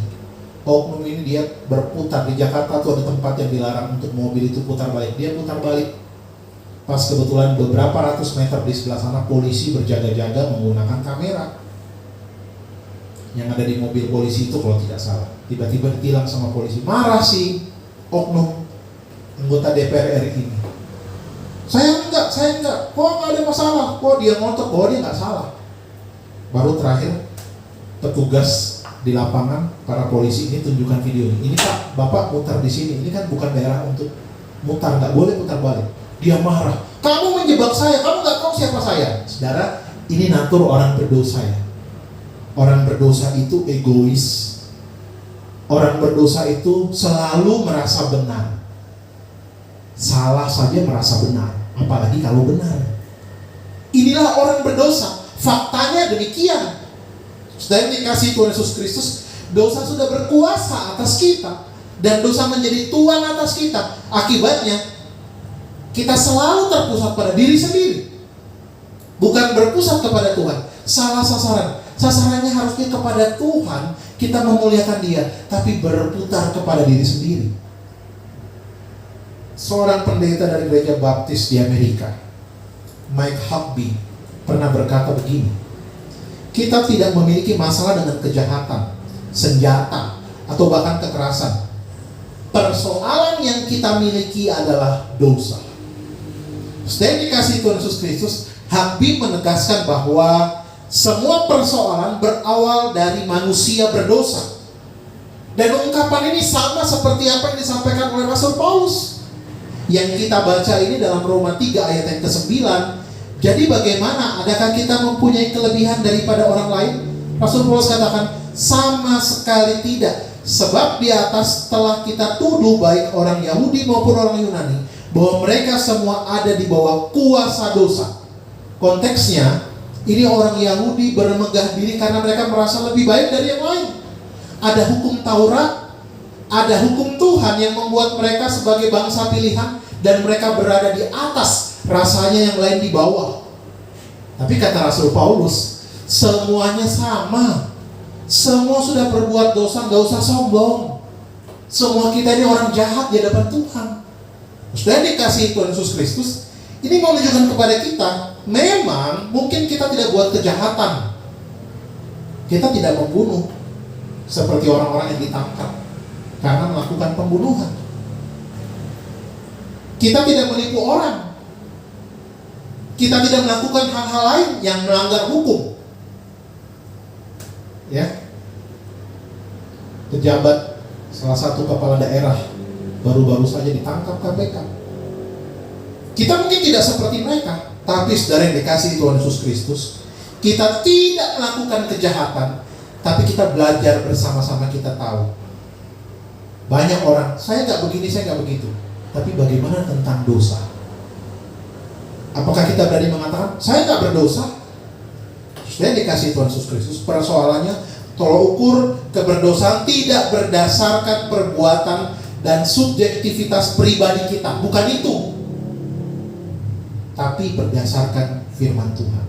Oknum ini dia berputar di Jakarta tuh ada tempat yang dilarang untuk mobil itu putar balik. Dia putar balik. Pas kebetulan beberapa ratus meter di sebelah sana polisi berjaga-jaga menggunakan kamera. Yang ada di mobil polisi itu kalau tidak salah, tiba-tiba ditilang sama polisi. Marah si oknum anggota DPR RI ini. Saya enggak, kok nggak ada masalah, kok dia ngotot bahwa dia nggak salah. Baru terakhir petugas di lapangan, para polisi ini tunjukkan video ini. Ini Pak, Bapak mutar di sini, ini kan bukan daerah untuk mutar, nggak boleh putar balik. Dia marah, kamu menjebak saya, kamu nggak tahu siapa saya. Saudara, ini natur orang berdosa ya. Orang berdosa itu egois. Orang berdosa itu selalu merasa benar. Salah saja merasa benar, apalagi kalau benar. Inilah orang berdosa. Faktanya demikian. Sudah dikasih Tuhan Yesus Kristus, dosa sudah berkuasa atas kita, dan dosa menjadi tuan atas kita. Akibatnya kita selalu terpusat pada diri sendiri, bukan berpusat kepada Tuhan. Salah sasaran. Sasarannya harusnya kepada Tuhan, kita memuliakan Dia, tapi berputar kepada diri sendiri. Seorang pendeta dari gereja baptis di Amerika, Mike Hugby, pernah berkata begini, kita tidak memiliki masalah dengan kejahatan, senjata, atau bahkan kekerasan. Persoalan yang kita miliki adalah dosa. Setelah dikasih Tuhan Yesus Kristus, Hugby menegaskan bahwa semua persoalan berawal dari manusia berdosa. Dan ungkapan ini sama seperti apa yang disampaikan oleh Rasul Paulus yang kita baca ini dalam Roma 3 ayat yang ke-9. Jadi bagaimana? Adakah kita mempunyai kelebihan daripada orang lain? Rasul Paulus katakan, sama sekali tidak. Sebab di atas telah kita tuduh baik orang Yahudi maupun orang Yunani, bahwa mereka semua ada di bawah kuasa dosa. Konteksnya, ini orang Yahudi bermegah diri karena mereka merasa lebih baik dari yang lain. Ada hukum Taurat, ada hukum Tuhan yang membuat mereka sebagai bangsa pilihan, dan mereka berada di atas, rasanya yang lain di bawah. Tapi kata Rasul Paulus, semuanya sama. Semua sudah berbuat dosa, gak usah sombong. Semua kita ini orang jahat di hadapan Tuhan. Sudah dikasih Tuhan Yesus Kristus, ini mau menunjukkan kepada kita, memang mungkin kita tidak buat kejahatan, kita tidak membunuh seperti orang-orang yang ditangkap karena melakukan pembunuhan. Kita tidak menipu orang, kita tidak melakukan hal-hal lain yang melanggar hukum. Ya, pejabat salah satu kepala daerah baru-baru saja ditangkap KPK. Kita mungkin tidak seperti mereka, tapi saudara yang dikasihi Tuhan Yesus Kristus, kita tidak melakukan kejahatan, tapi kita belajar bersama-sama. Kita tahu Banyak orang, saya nggak begini, saya nggak begitu. Tapi bagaimana tentang dosa? Apakah kita berani mengatakan, saya nggak berdosa? Saya dikasih Tuhan Yesus Kristus. Persoalannya, tolok ukur keberdosaan tidak berdasarkan perbuatan dan subjektivitas pribadi kita. Bukan itu. Tapi berdasarkan firman Tuhan.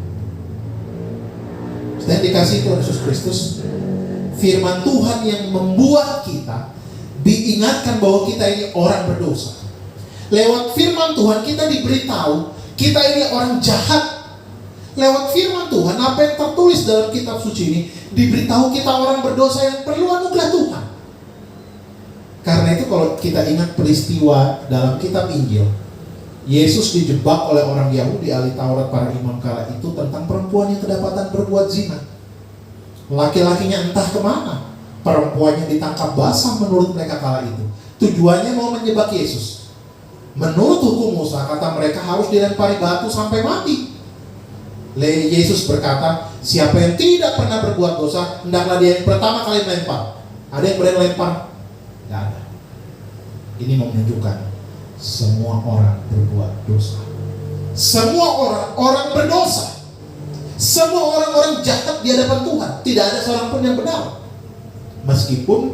Saya dikasih Tuhan Yesus Kristus. Firman Tuhan yang membuat kita diingatkan bahwa kita ini orang berdosa. Lewat firman Tuhan kita diberitahu kita ini orang jahat. Lewat firman Tuhan, apa yang tertulis dalam kitab suci ini diberitahu kita orang berdosa yang perlu anugerah Tuhan. Karena itu kalau kita ingat peristiwa dalam kitab Injil, Yesus dijebak oleh orang Yahudi ahli Taurat para imam kala itu tentang perempuan yang kedapatan berbuat zina. Laki-lakinya entah kemana, perempuannya ditangkap basah menurut mereka kala itu. Tujuannya mau menjebak Yesus. Menurut hukum Musa, kata mereka harus dilempari batu sampai mati. Yesus berkata, siapa yang tidak pernah berbuat dosa, hendaklah dia yang pertama kali melempar. Ada yang berani melempar? Tidak ada. Ini menunjukkan semua orang berbuat dosa. Semua orang berdosa. Semua orang-orang jahat di hadapan Tuhan. Tidak ada seorang pun yang benar. Meskipun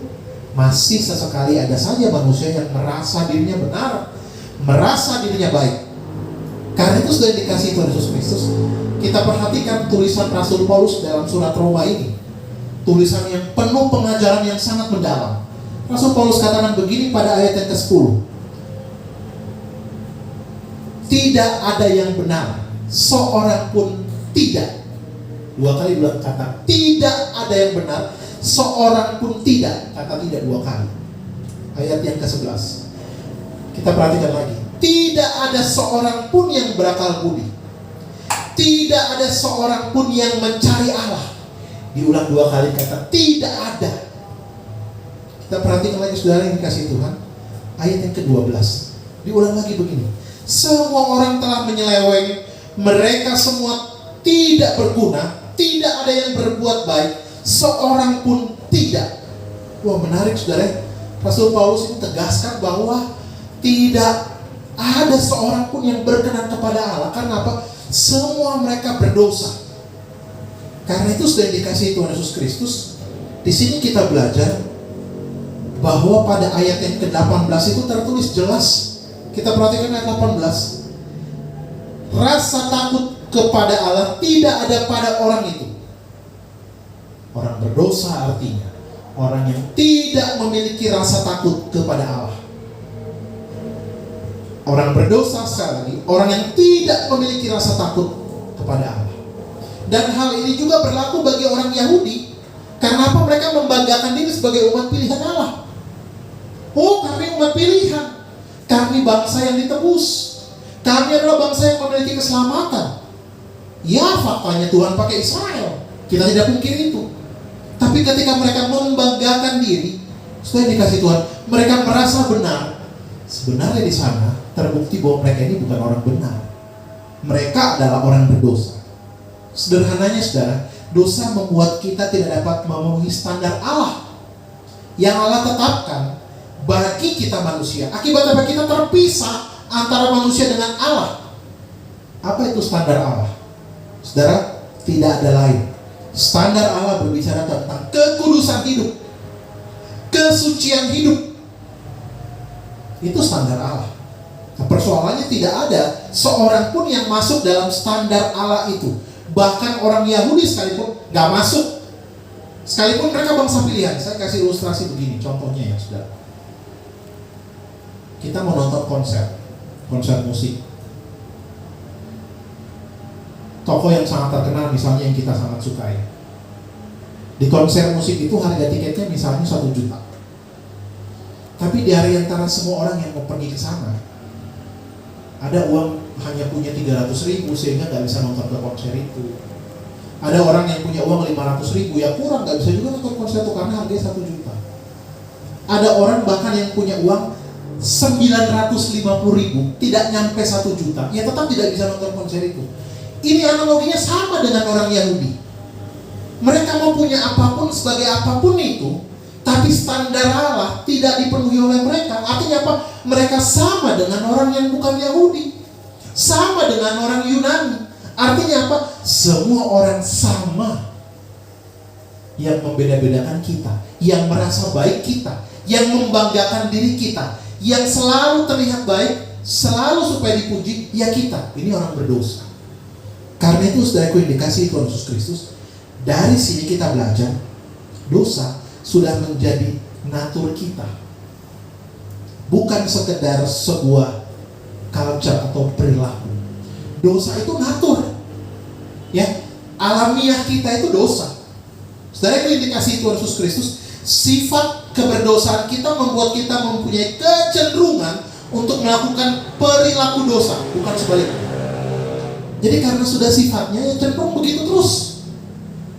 masih sesekali ada saja manusia yang merasa dirinya benar, merasa dirinya baik. Karena itu sudah dikasih Tuhan Yesus Kristus. Kita perhatikan tulisan Rasul Paulus dalam surat Roma ini. Tulisan yang penuh pengajaran yang sangat mendalam. Rasul Paulus katakan begini pada ayat yang ke-10. Tidak ada yang benar, seorang pun tidak. Dua kali bilang kata tidak ada yang benar, seorang pun tidak. Kata tidak dua kali. Ayat yang ke-11. Kita perhatikan lagi. Tidak ada seorang pun yang berakal budi. Tidak ada seorang pun yang mencari Allah. Diulang dua kali kata tidak ada. Kita perhatikan lagi saudara yang dikasih Tuhan. Ayat yang ke-12. Diulang lagi begini. Semua orang telah menyeleweng. Mereka semua tidak berguna. Tidak ada yang berbuat baik. Seorang pun tidak. Wah, menarik saudara. Rasul Paulus ini tegaskan bahwa tidak ada seorang pun yang berkenan kepada Allah. Karena apa? Semua mereka berdosa. Karena itu sudah dikasih Tuhan Yesus Kristus. Di sini kita belajar bahwa pada ayat yang ke-18 itu tertulis jelas. Kita perhatikan ayat 18. Rasa takut kepada Allah tidak ada pada orang itu. Orang berdosa artinya orang yang tidak memiliki rasa takut kepada Allah. Orang berdosa sekali lagi, orang yang tidak memiliki rasa takut kepada Allah. Dan hal ini juga berlaku bagi orang Yahudi. Karena apa? Mereka membanggakan diri sebagai umat pilihan Allah. Oh, kami umat pilihan. Kami bangsa yang ditebus. Kami adalah bangsa yang memiliki keselamatan. Ya, faktanya Tuhan pakai Israel. Kita tidak mungkin itu. Tapi ketika mereka membanggakan diri, sudah dikasih Tuhan, mereka merasa benar. Sebenarnya di sana terbukti bahwa mereka ini bukan orang benar. Mereka adalah orang berdosa. Sederhananya saudara, dosa membuat kita tidak dapat memenuhi standar Allah yang Allah tetapkan bagi kita manusia. Akibat apa? Kita terpisah antara manusia dengan Allah. Apa itu standar Allah? Saudara, tidak ada lain. Standar Allah berbicara tentang kekudusan hidup, kesucian hidup. Itu standar Allah. Nah, persoalannya tidak ada seorang pun yang masuk dalam standar Allah itu. Bahkan orang Yahudi sekalipun gak masuk. Sekalipun mereka bangsa pilihan. Saya kasih ilustrasi begini, contohnya ya saudara. Kita mau nonton konser musik. Tokoh yang sangat terkenal misalnya yang kita sangat sukai. Di konser musik itu harga tiketnya misalnya 1 juta. Tapi di hari antara semua orang yang mau pergi ke sana, ada uang hanya punya 300.000 sehingga nggak bisa nonton ke konser itu. Ada orang yang punya uang 500.000 ya kurang nggak bisa juga nonton konser itu karena harganya 1 juta. Ada orang bahkan yang punya uang 950.000 tidak nyampe 1 juta, ya tetap tidak bisa nonton konser itu. Ini analoginya sama dengan orang Yahudi. Mereka mau punya apapun sebagai apapun itu, tapi standar Allah tidak dipenuhi oleh mereka. Artinya apa? Mereka sama dengan orang yang bukan Yahudi, sama dengan orang Yunani. Artinya apa? Semua orang sama. Yang membeda-bedakan kita, yang merasa baik kita, yang membanggakan diri kita, yang selalu terlihat baik, selalu supaya dipuji, ya kita. Ini orang berdosa. Karena itu saudaraku yang dikasihi Tuhan Yesus Kristus, dari sini kita belajar dosa sudah menjadi natur kita, bukan sekedar sebuah culture atau perilaku. Dosa itu natur, ya, alamiah kita itu dosa. Saudara yang dikasihi Tuhan Yesus Kristus, sifat keberdosaan kita membuat kita mempunyai kecenderungan untuk melakukan perilaku dosa, bukan sebaliknya. Jadi karena sudah sifatnya, ya cenderung begitu terus.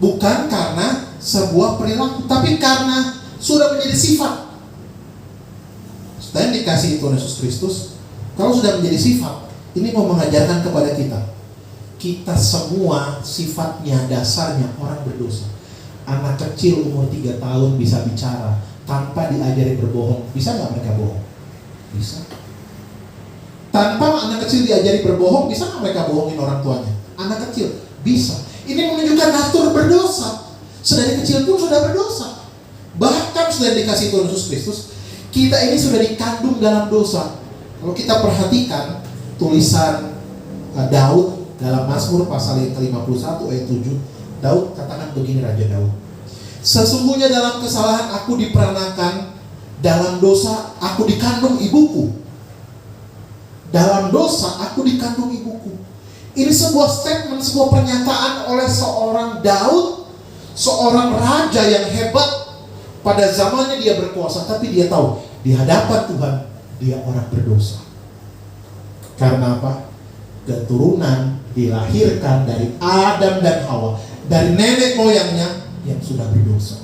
Bukan karena sebuah perilaku, tapi karena sudah menjadi sifat. Saudara yang dikasihi Tuhan Yesus Kristus, kalau sudah menjadi sifat, ini mau mengajarkan kepada kita, kita semua sifatnya, dasarnya orang berdosa. Anak kecil umur 3 tahun bisa bicara tanpa diajari berbohong. Bisa nggak mereka bohong? Bisa. Tanpa anak kecil diajari berbohong, bisa nggak mereka bohongin orang tuanya? Anak kecil bisa. Ini menunjukkan natur berdosa. Sedari kecil pun sudah berdosa. Bahkan sudah dikasih Tuhan Yesus Kristus, kita ini sudah dikandung dalam dosa. Kalau kita perhatikan tulisan Daud dalam Mazmur pasal yang ke-51 ayat 7, Daud katakan begini, Raja Daud, sesungguhnya dalam kesalahan aku diperanakan, dalam dosa aku dikandung ibuku. Dalam dosa aku dikandung ibuku. Ini sebuah statement, sebuah pernyataan oleh seorang Daud, seorang raja yang hebat. Pada zamannya dia berkuasa, tapi dia tahu di hadapan Tuhan dia orang berdosa. Karena apa? Keturunan dilahirkan dari Adam dan Hawa, dari nenek moyangnya yang sudah berdosa.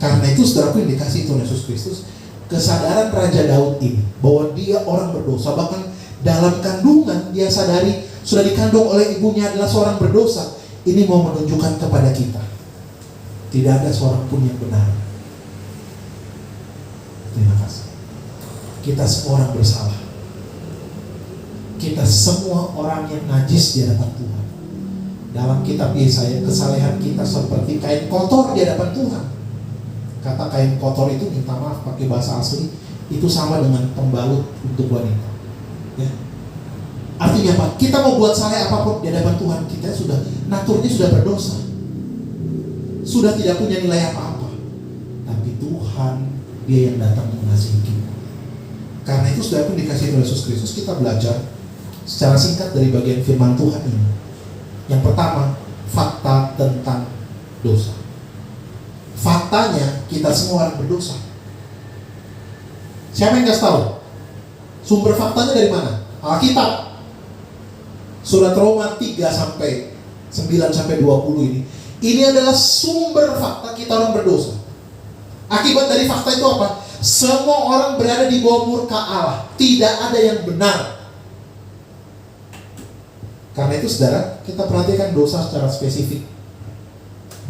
Karena itu saudaraku yang dikasihi Tuhan Yesus Kristus, kesadaran Raja Daud ini bahwa dia orang berdosa, bahkan dalam kandungan dia sadari sudah dikandung oleh ibunya adalah seorang berdosa. Ini mau menunjukkan kepada kita, tidak ada seorang pun yang benar. Terima kasih. Kita semua orang bersalah. Kita semua orang yang najis di hadapan Tuhan. Dalam kitab Yesaya, kesalehan kita seperti kain kotor di hadapan Tuhan. Kata kain kotor itu, minta maaf pakai bahasa asli, itu sama dengan pembalut untuk wanita, ya. Artinya apa? Kita mau buat saleh apapun di hadapan Tuhan, kita sudah, naturnya sudah berdosa, sudah tidak punya nilai apa-apa. Tapi Tuhan, dia yang datang mengasihi kita. Karena itu sudah pun dikasih oleh Yesus Kristus, kita belajar secara singkat dari bagian firman Tuhan ini. Yang pertama, fakta tentang dosa. Faktanya kita semua orang berdosa. Siapa yang kasih tahu? Sumber faktanya dari mana? Alkitab. Surat Roma 3 sampai 9 sampai 20 ini. Ini adalah sumber fakta kita orang berdosa. Akibat dari fakta itu apa? Semua orang berada di bawah murka Allah. Tidak ada yang benar. Karena itu saudara, kita perhatikan dosa secara spesifik.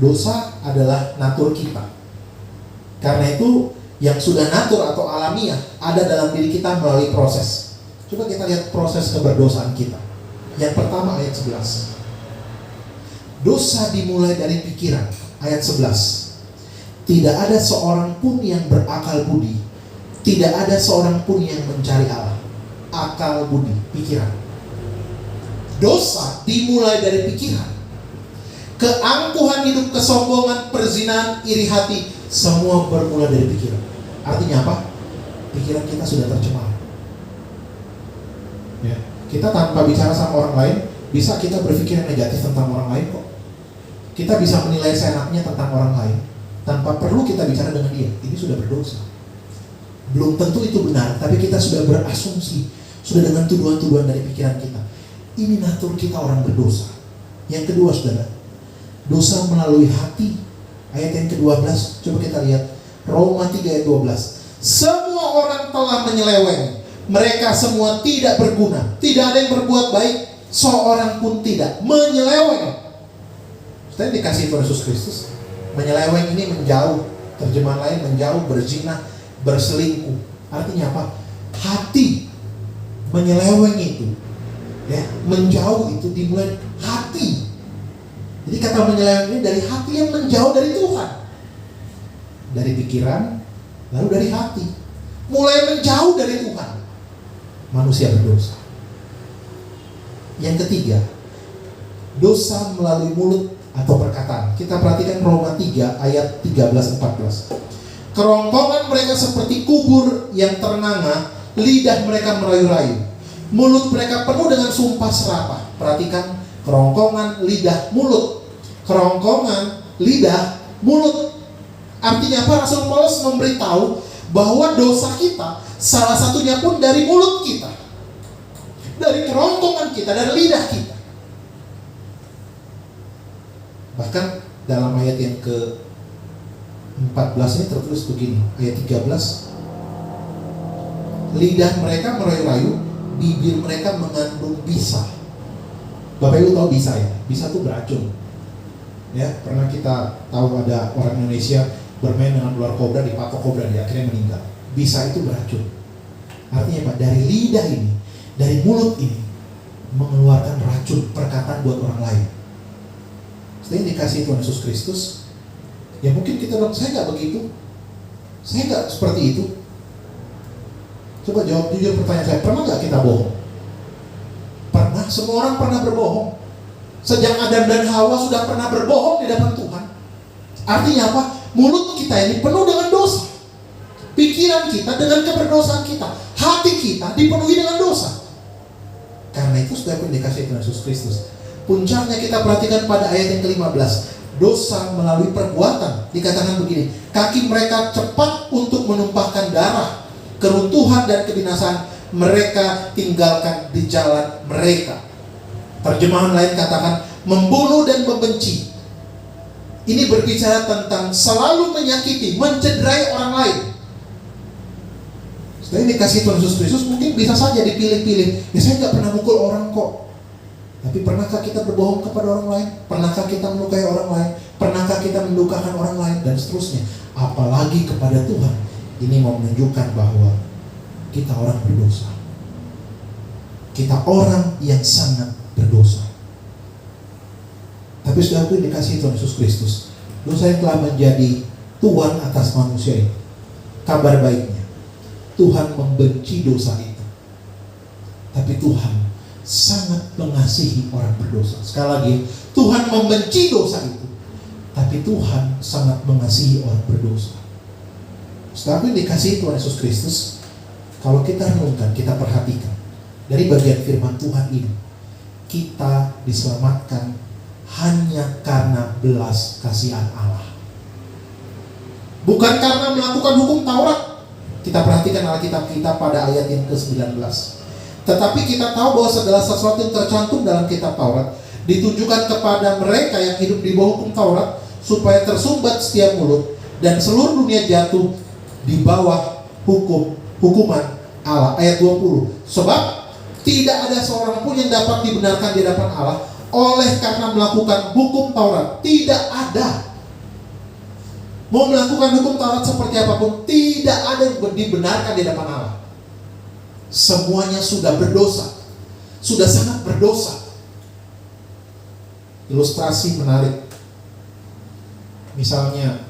Dosa adalah natur kita. Karena itu yang sudah natur atau alamiah ada dalam diri kita melalui proses. Coba kita lihat proses keberdosaan kita. Yang pertama ayat 11. Dosa dimulai dari pikiran. Ayat 11. Tidak ada seorang pun yang berakal budi. Tidak ada seorang pun yang mencari Allah. Akal budi, pikiran. Dosa dimulai dari pikiran. Keangkuhan hidup, kesombongan, perzinahan, iri hati, semua bermula dari pikiran. Artinya apa? Pikiran kita sudah tercemar. Ya, kita tanpa bicara sama orang lain, bisa kita berpikir yang negatif tentang orang lain kok. Kita bisa menilai seenaknya tentang orang lain, tanpa perlu kita bicara dengan dia. Ini sudah berdosa. Belum tentu itu benar, tapi kita sudah berasumsi, sudah dengan tuduhan-tuduhan dari pikiran kita. Ini natur kita orang berdosa. Yang kedua saudara, dosa melalui hati. Ayat yang ke-12, coba kita lihat Roma 3 ayat 12. Semua orang telah menyeleweng, mereka semua tidak berguna, tidak ada yang berbuat baik, seorang pun tidak. Menyeleweng. Saya dikasih Tuhan Yesus Kristus. Menyeleweng ini menjauh, Terjemahan lain menjauh, berzina, berselingkuh. Artinya apa? Hati menyeleweng itu, ya, menjauh itu dimulai hati. Jadi kata menyeleweng ini dari hati yang menjauh dari Tuhan, dari pikiran, lalu dari hati, mulai menjauh dari Tuhan. Manusia berdosa. Yang ketiga, dosa melalui mulut atau perkataan. Kita perhatikan Roma 3 ayat 13-14. Kerongkongan mereka seperti kubur yang ternganga, lidah mereka merayu-rayu, mulut mereka penuh dengan sumpah serapah. Perhatikan, kerongkongan, lidah, mulut. Kerongkongan, lidah, mulut. Artinya apa? Rasul Paulus memberitahu bahwa dosa kita salah satunya pun dari mulut kita, dari kerongkongan kita, dari lidah kita. Bahkan dalam ayat yang ke-14 ini tertulis begini, ayat 13, lidah mereka merayu-rayu, bibir mereka mengandung bisa. Bapak Ibu tahu bisa ya? Bisa itu beracun. Ya, pernah kita tahu ada orang Indonesia bermain dengan ular kobra, dipatok kobra, dia akhirnya meninggal. Bisa itu beracun. Artinya apa? Dari lidah ini, dari mulut ini mengeluarkan racun perkataan buat orang lain. Setelah dikasih Tuhan Yesus Kristus, ya mungkin kita bilang, saya nggak begitu, saya nggak seperti itu. Coba jawab jujur pertanyaan saya, pernah nggak kita bohong? Pernah, semua orang pernah berbohong. Sejak Adam dan Hawa sudah pernah berbohong di hadapan Tuhan. Artinya apa? Mulut kita ini penuh dengan dosa. Pikiran kita dengan keberdosaan kita. Hati kita dipenuhi dengan dosa. Karena itu sudah pun dikasih Tuhan Yesus Kristus. Puncaknya kita perhatikan pada ayat yang ke-15. Dosa melalui perbuatan. Dikatakan begini, kaki mereka cepat untuk menumpahkan darah. Keruntuhan dan kebinasaan mereka tinggalkan di jalan mereka. Terjemahan lain katakan membunuh dan membenci. Ini berbicara tentang selalu menyakiti, mencederai orang lain. Setelah ini dikasih Tuhan Yesus Kristus, mungkin bisa saja dipilih-pilih. Ya saya nggak pernah mukul orang kok. Tapi pernahkah kita berbohong kepada orang lain? Pernahkah kita melukai orang lain? Pernahkah kita mendukakan orang lain? Dan seterusnya. Apalagi kepada Tuhan. Ini mau menunjukkan bahwa kita orang berdosa. Kita orang yang sangat berdosa. Tapi sudah aku dikasih Tuhan Yesus Kristus, dosa yang telah menjadi tuan atas manusia ini. Kabar baiknya, Tuhan membenci dosa itu, tapi Tuhan sangat mengasihi orang berdosa. Sekali lagi, Tuhan membenci dosa itu, tapi Tuhan sangat mengasihi orang berdosa. Setelah aku dikasih Tuhan Yesus Kristus, kalau kita renungkan, kita perhatikan dari bagian firman Tuhan ini, kita diselamatkan hanya karena belas kasihan Allah, bukan karena melakukan hukum Taurat. Kita perhatikan Alkitab kita pada ayat yang ke-19. Tetapi kita tahu bahwa segala sesuatu yang tercantum dalam kitab Taurat ditujukan kepada mereka yang hidup di bawah hukum Taurat, supaya tersumbat setiap mulut dan seluruh dunia jatuh di bawah hukuman Allah. Ayat 20. Sebab tidak ada seorang pun yang dapat dibenarkan di hadapan Allah oleh karena melakukan hukum Taurat. Tidak ada. Mau melakukan hukum Taurat seperti apapun, tidak ada yang dibenarkan di hadapan Allah. Semuanya sudah berdosa, sudah sangat berdosa. Ilustrasi menarik. Misalnya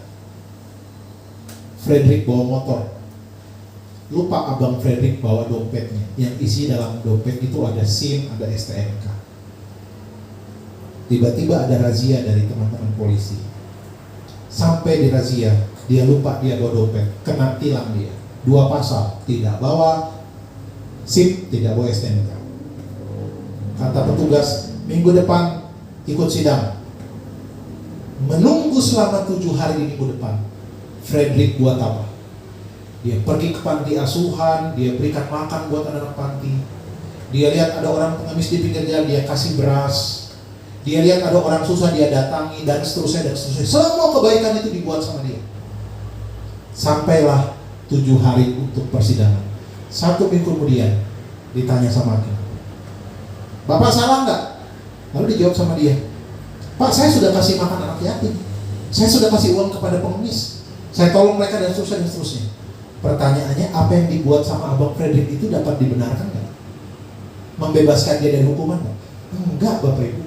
Frederick bawa motor, lupa abang Frederick bawa dompetnya. Yang isi dalam dompet itu ada SIM, ada STNK. Tiba-tiba ada razia dari teman-teman polisi. Sampai di razia, dia lupa dia bawa dompet, kena tilang dia. 2 pasal, tidak bawa SIM, tidak bawa STNK. Kata petugas, minggu depan ikut sidang. Menunggu selama 7 hari di minggu depan. Frederick buat apa? Dia pergi ke panti asuhan, dia berikan makan buat anak-anak panti. Dia lihat ada orang pengemis di pinggir jalan, dia kasih beras. Dia lihat ada orang susah, dia datangi, dan seterusnya, dan seterusnya. Semua kebaikan itu dibuat sama dia. Sampailah 7 hari untuk persidangan. 1 minggu kemudian ditanya sama hakim, Bapak salah nggak? Lalu dijawab sama dia, Pak, saya sudah kasih makan anak yatim, saya sudah kasih uang kepada pengemis, Saya tolong mereka dan seterusnya. Pertanyaannya, apa yang dibuat sama Abang Frederick itu dapat dibenarkan nggak? Membebaskan dia dari hukuman nggak? Enggak, Bapak Ibu.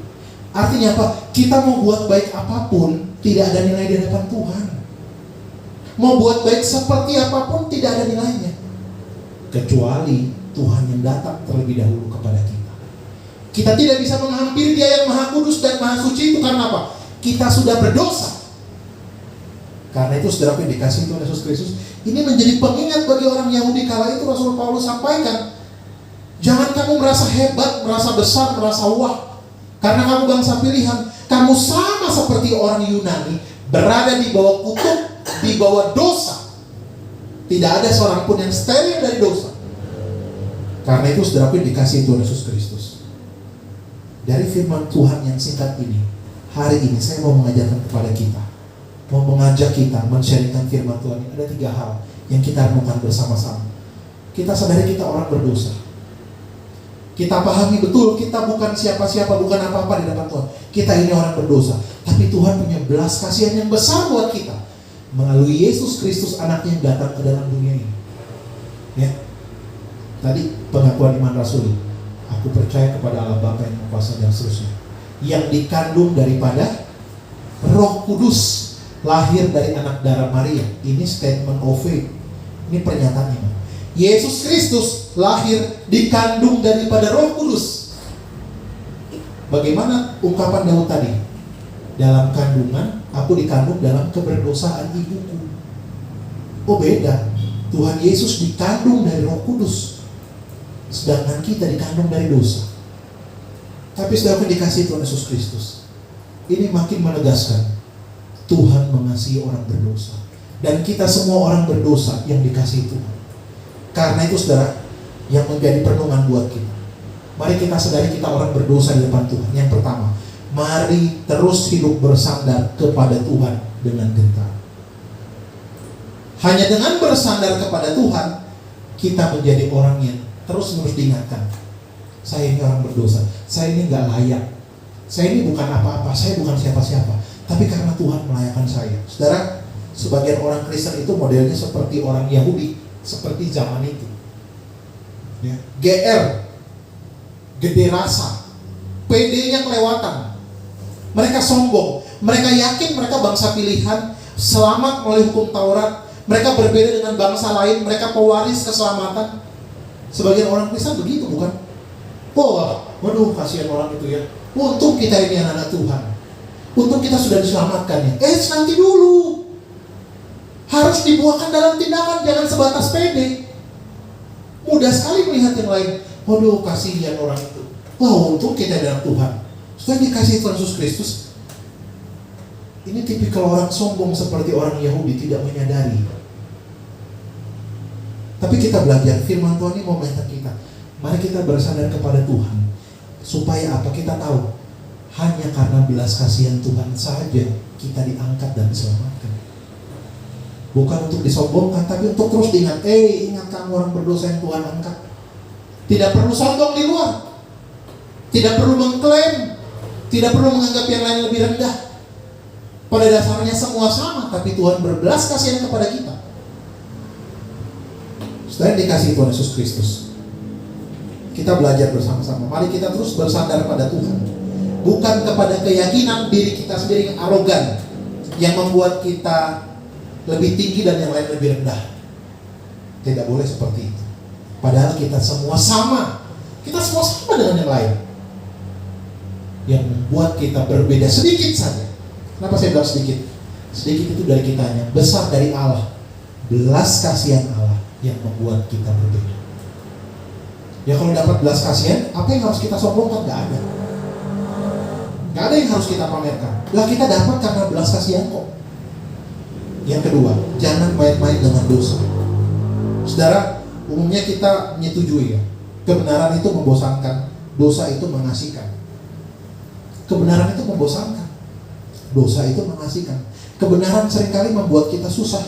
Artinya apa? Kita mau buat baik apapun, tidak ada nilai di hadapan Tuhan. Mau buat baik seperti apapun, tidak ada nilainya. Kecuali Tuhan yang datang terlebih dahulu kepada kita. Kita tidak bisa menghampiri Dia yang Maha Kudus dan Maha Suci itu karena apa? Kita sudah berdosa. Karena itu saudaraku yang dikasihi Tuhan Yesus Kristus, ini menjadi pengingat bagi orang Yahudi kala itu. Rasul Paulus sampaikan, jangan kamu merasa hebat, merasa besar, merasa wah, karena kamu bangsa pilihan. Kamu sama seperti orang Yunani, berada di bawah kutuk, di bawah dosa. Tidak ada seorang pun yang steril dari dosa. Karena itu saudaraku yang dikasihi Tuhan Yesus Kristus, dari firman Tuhan yang singkat ini, hari ini saya mau mengajarkan kepada kita, mau mengajak kita men-sharingkan firman Tuhan ini. Ada 3 hal yang kita renungkan bersama-sama. Kita sadari kita orang berdosa. Kita pahami betul kita bukan siapa-siapa, bukan apa-apa di depan Tuhan. Kita ini orang berdosa, tapi Tuhan punya belas kasihan yang besar buat kita melalui Yesus Kristus, anaknya yang datang ke dalam dunia ini. Ya. Tadi pengakuan iman rasuli, aku percaya kepada Allah Bapa yang Maha Kuasa dan seterusnya, yang dikandung daripada Roh Kudus, lahir dari anak darah Maria. Ini statement of faith. Ini pernyataan iman. Yesus Kristus lahir dikandung daripada Roh Kudus. Bagaimana ungkapan Daud tadi? Dalam kandungan, aku dikandung dalam keberdosaan ibuku. Oh beda. Tuhan Yesus dikandung dari Roh Kudus, sedangkan kita dikandung dari dosa. Tapi saudara dikasihi Tuhan Yesus Kristus, ini makin menegaskan Tuhan mengasihi orang berdosa, dan kita semua orang berdosa yang dikasihi Tuhan. Karena itu saudara, yang menjadi perenungan buat kita, mari kita sadari kita orang berdosa di depan Tuhan. Yang pertama, mari terus hidup bersandar kepada Tuhan dengan gentar. Hanya dengan bersandar kepada Tuhan, kita menjadi orang yang terus-menerus diingatkan, saya ini orang berdosa, saya ini gak layak, saya ini bukan apa-apa, saya bukan siapa-siapa, tapi karena Tuhan melayakkan saya. Saudara, sebagian orang Kristen itu modelnya seperti orang Yahudi, seperti zaman itu, ya, GR, gede rasa, PD-nya kelewatan. Mereka sombong, mereka yakin mereka bangsa pilihan, selamat melalui hukum Taurat. Mereka berbeda dengan bangsa lain, mereka pewaris keselamatan. Sebagian orang Kristen begitu, bukan? Waduh, kasihan orang itu ya. Untung kita ini anak-anak Tuhan, untung kita sudah diselamatkan ya. Nanti dulu, harus dibuahkan dalam tindakan, jangan sebatas pede. Mudah sekali melihat yang lain, waduh kasihan orang itu. Wah, untung kita dalam Tuhan. Sudah dikasih Tuhan Yesus Kristus. Ini tipikal orang sombong seperti orang Yahudi, tidak menyadari. Tapi kita belajar, firman Tuhan ini mau mengingatkan kita, mari kita bersandar kepada Tuhan. Supaya apa? Kita tahu, hanya karena belas kasihan Tuhan saja kita diangkat dan diselamatkan. Bukan untuk disombongkan, tapi untuk terus diingat. Ingat kamu orang berdosa yang Tuhan angkat. Tidak perlu sombong di luar, tidak perlu mengklaim, tidak perlu menganggap yang lain lebih rendah. Pada dasarnya semua sama, tapi Tuhan berbelas kasihan kepada kita. Setelah dikasih Tuhan Yesus Kristus, kita belajar bersama-sama. Mari kita terus bersandar pada Tuhan, bukan kepada keyakinan diri kita sendiri yang arogan, yang membuat kita lebih tinggi dan yang lain lebih rendah. Tidak boleh seperti itu. Padahal kita semua sama. Kita semua sama dengan yang lain. Yang membuat kita berbeda sedikit saja. Kenapa saya bilang sedikit? Sedikit itu dari kitanya, besar dari Allah. Belas kasihan Allah yang membuat kita berbeda. Ya kalau dapat belas kasihan, apa yang harus kita sombongkan? Gak ada. Gak ada yang harus kita pamerkan. Lah kita dapat karena belas kasihan kok. Yang kedua, jangan main-main dengan dosa. Saudara, umumnya kita menyetujui ya, kebenaran itu membosankan, dosa itu mengasihkan. Kebenaran itu membosankan, dosa itu mengasihkan. Kebenaran seringkali membuat kita susah,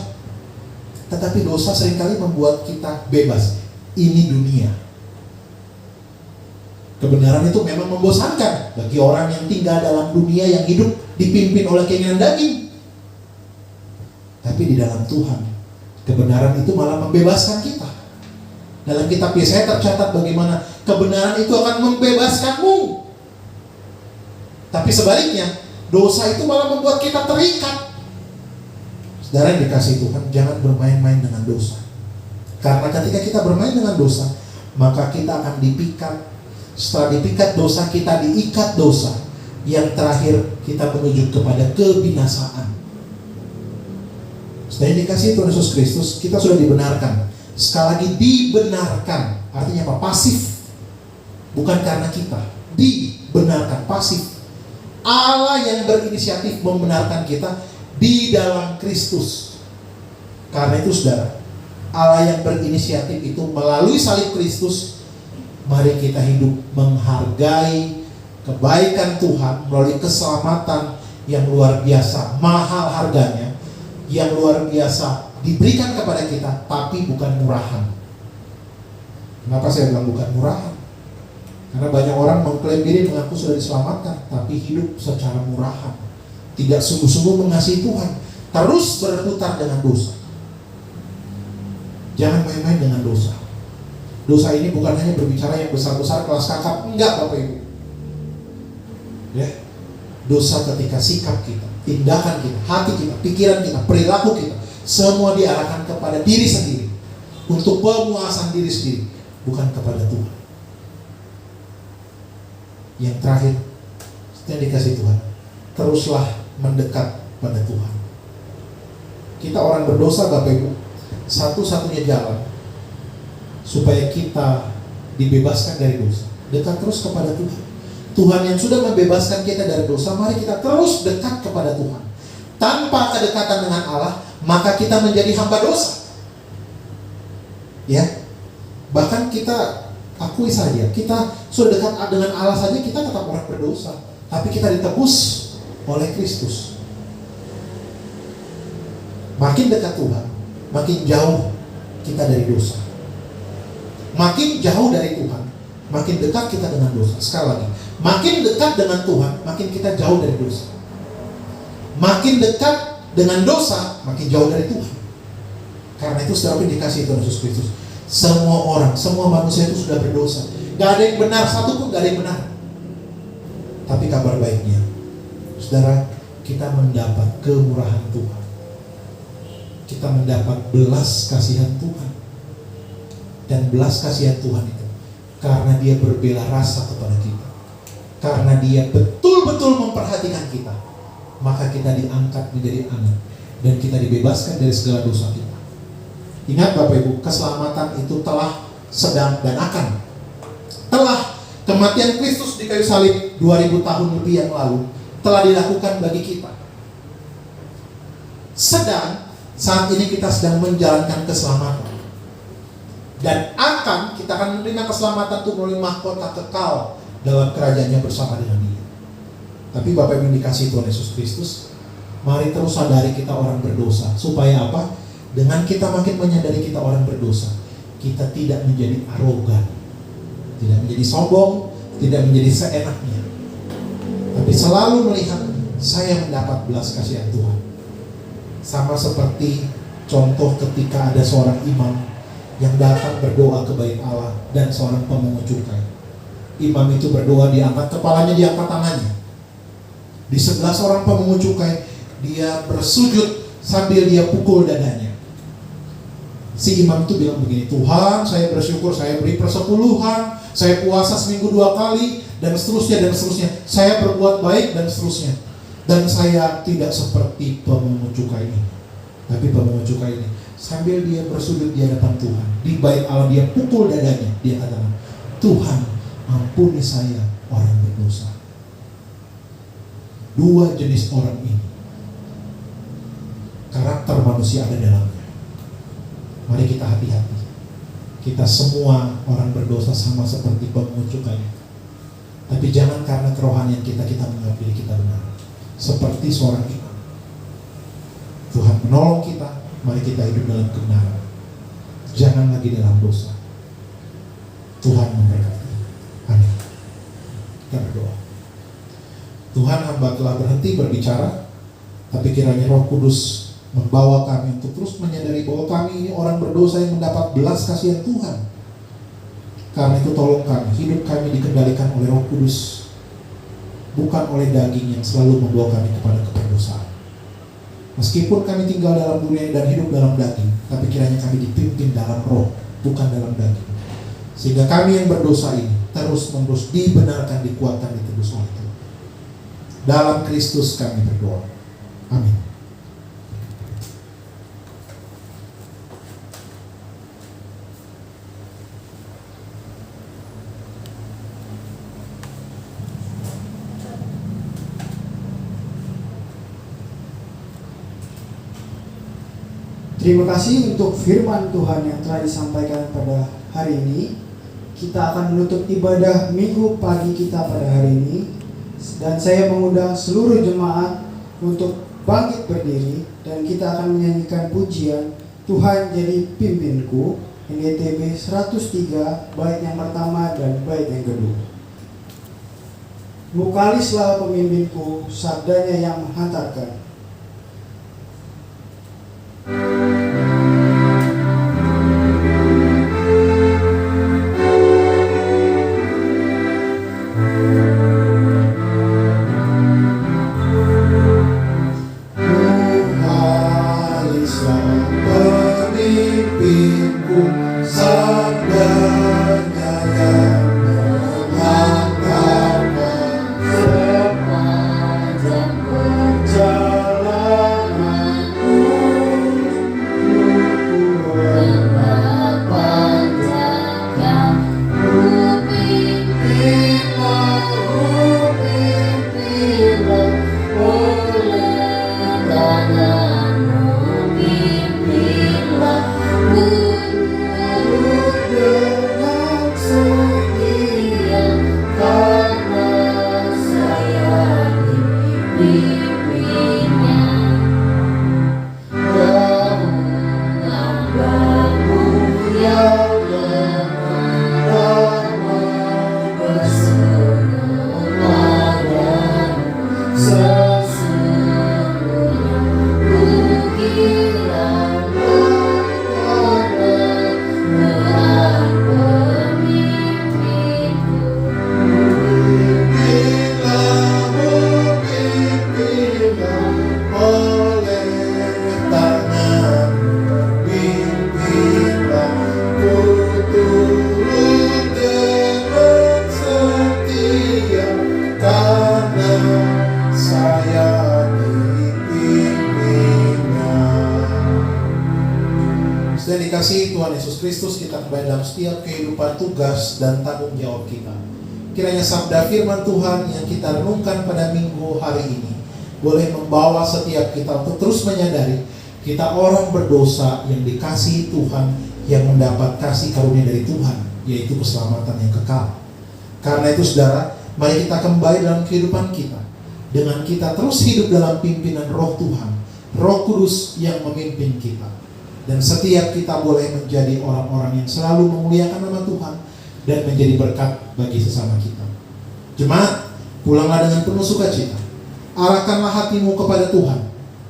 tetapi dosa seringkali membuat kita bebas. Ini dunia. Kebenaran itu memang membosankan bagi orang yang tinggal dalam dunia yang hidup dipimpin oleh keinginan daging. Tapi di dalam Tuhan, kebenaran itu malah membebaskan kita. Dalam kitab Yesaya tercatat bagaimana kebenaran itu akan membebaskanmu. Tapi sebaliknya, dosa itu malah membuat kita terikat. Saudara yang dikasihi Tuhan, jangan bermain-main dengan dosa. Karena ketika kita bermain dengan dosa, maka kita akan dipikat. Setelah dipikat dosa, kita diikat dosa. Yang terakhir, kita menuju kepada kebinasaan. Saudara yang dikasihi Tuhan Yesus Kristus, kita sudah dibenarkan. Sekali lagi, dibenarkan. Artinya apa? Pasif. Bukan karena kita. Dibenarkan, pasif. Allah yang berinisiatif membenarkan kita di dalam Kristus. Karena itu saudara, Allah yang berinisiatif itu melalui salib Kristus, mari kita hidup menghargai kebaikan Tuhan melalui keselamatan yang luar biasa, mahal harganya, yang luar biasa diberikan kepada kita, tapi bukan murahan. Kenapa saya bilang bukan murahan? Karena banyak orang mengklaim diri mengaku sudah diselamatkan, tapi hidup secara murahan, tidak sungguh-sungguh mengasihi Tuhan, terus berputar dengan dosa. Jangan main-main dengan dosa. Dosa ini bukan hanya berbicara yang besar-besar kelas kakap, enggak Bapak Ibu. Ya, dosa ketika sikap kita, tindakan kita, hati kita, pikiran kita, perilaku kita, semua diarahkan kepada diri sendiri, untuk pemuasan diri sendiri, bukan kepada Tuhan. Yang terakhir, yang dikasih Tuhan, teruslah mendekat pada Tuhan. Kita orang berdosa Bapak Ibu, satu-satunya jalan supaya kita dibebaskan dari dosa, dekat terus kepada Tuhan. Tuhan yang sudah membebaskan kita dari dosa, mari kita terus dekat kepada Tuhan. Tanpa kedekatan dengan Allah, maka kita menjadi hamba dosa. Ya, bahkan kita akui saja, kita sudah dekat dengan Allah saja, kita tetap orang berdosa. Tapi kita ditebus oleh Kristus. Makin dekat Tuhan, makin jauh kita dari dosa. Makin jauh dari Tuhan, makin dekat kita dengan dosa. Sekali lagi, makin dekat dengan Tuhan, makin kita jauh dari dosa. Makin dekat dengan dosa, makin jauh dari Tuhan. Karena itu saudara dikasih Tuhan Yesus Kristus, semua orang, semua manusia itu sudah berdosa. Gak ada yang benar, satu pun gak ada yang benar. Tapi kabar baiknya, saudara, kita mendapat kemurahan Tuhan. Kita mendapat belas kasihan Tuhan. Dan belas kasihan Tuhan itu karena Dia berbela rasa kepada kita, karena Dia betul-betul memperhatikan kita, maka kita diangkat menjadi anak dan kita dibebaskan dari segala dosa kita. Ingat Bapak Ibu, keselamatan itu telah, sedang, dan akan. Telah, kematian Kristus di kayu salib 2000 tahun lebih yang lalu telah dilakukan bagi kita. Sedang, saat ini kita sedang menjalankan keselamatan. Dan kita akan menerima keselamatan itu melalui mahkota kekal dalam kerajaannya bersama dengan Dia. Tapi Bapak Ibu dikasih Tuhan Yesus Kristus, mari terus sadari kita orang berdosa. Supaya apa? Dengan kita makin menyadari kita orang berdosa, kita tidak menjadi arogan, tidak menjadi sombong, tidak menjadi seenaknya, tapi selalu melihat saya mendapat belas kasihan Tuhan. Sama seperti contoh ketika ada seorang imam yang datang berdoa ke bait Allah dan seorang pemungut cukai. Imam itu berdoa, diangkat kepalanya, diangkat tangannya. Di sebelah seorang pemungut cukai, dia bersujud sambil dia pukul dadanya. Si imam itu bilang begini, Tuhan, saya bersyukur, saya beri persepuluhan, saya puasa seminggu 2 kali, dan seterusnya, dan seterusnya. Saya berbuat baik, dan seterusnya. Dan saya tidak seperti pemungut cukai ini. Tapi pemungut cukai ini, sambil dia bersujud di hadapan Tuhan, di bait Allah dia pukul dadanya, dia katakan, Tuhan, ampuni saya orang berdosa. 2 jenis orang ini, karakter manusia ada dalamnya. Mari kita hati-hati. Kita semua orang berdosa sama seperti pemungut cukai. Tapi jangan karena kerohanian kita menganggap diri kita benar. Seperti seorang imam. Tuhan menolong kita, mari kita hidup dalam kebenaran. Jangan lagi dalam dosa. Tuhan memberkati. Amin. Kita berdoa. Tuhan, hamba telah berhenti berbicara, tapi kiranya Roh Kudus membawa kami untuk terus menyadari bahwa kami ini orang berdosa yang mendapat belas kasihan Tuhan. Karena itu tolong kami, hidup kami dikendalikan oleh Roh Kudus, bukan oleh daging yang selalu membawa kami kepada keperdosaan. Meskipun kami tinggal dalam dunia dan hidup dalam daging, tapi kiranya kami dipimpin dalam roh, bukan dalam daging. Sehingga kami yang berdosa ini terus-menerus dibenarkan, dikuatkan, ditebus oleh Tuhan. Dalam Kristus kami berdoa. Amin. Terima kasih untuk firman Tuhan yang telah disampaikan pada hari ini. Kita akan menutup ibadah minggu pagi kita pada hari ini. Dan saya mengundang seluruh jemaat untuk bangkit berdiri. Dan kita akan menyanyikan pujian Tuhan Jadi Pimpinku, NGTB 103, bait yang pertama dan bait yang kedua. Mukalislah pemimpinku, sabdanya yang menghantarkan. Dikasihi Tuhan Yesus Kristus, kita kembali dalam setiap kehidupan, tugas, dan tanggung jawab kita. Kiranya sabda firman Tuhan yang kita renungkan pada minggu hari ini boleh membawa setiap kita untuk terus menyadari kita orang berdosa yang dikasihi Tuhan, yang mendapat kasih karunia dari Tuhan, yaitu keselamatan yang kekal. Karena itu saudara, mari kita kembali dalam kehidupan kita dengan kita terus hidup dalam pimpinan Roh Tuhan, Roh Kudus yang memimpin kita. Dan setiap kita boleh menjadi orang-orang yang selalu memuliakan nama Tuhan dan menjadi berkat bagi sesama kita. Jemaat, pulanglah dengan penuh sukacita. Arahkanlah hatimu kepada Tuhan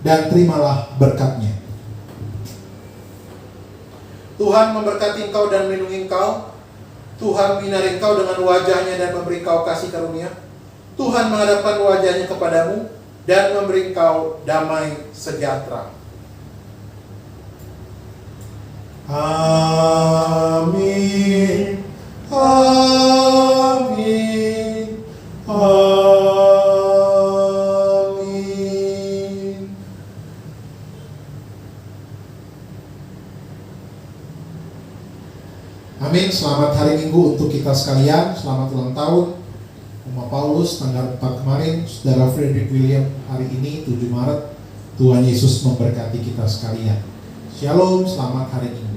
dan terimalah berkat-Nya. Tuhan memberkati engkau dan melindungi engkau. Tuhan menyinari engkau dengan wajah-Nya dan memberi engkau kasih karunia. Tuhan menghadapkan wajah-Nya kepadamu dan memberi engkau damai sejahtera. Amin. Amin. Amin. Amin. Selamat hari Minggu untuk kita sekalian. Selamat ulang tahun Uma Paulus tanggal 4 kemarin. Saudara Frederick William hari ini 7 Maret. Tuhan Yesus memberkati kita sekalian. Shalom, selamat hari Minggu.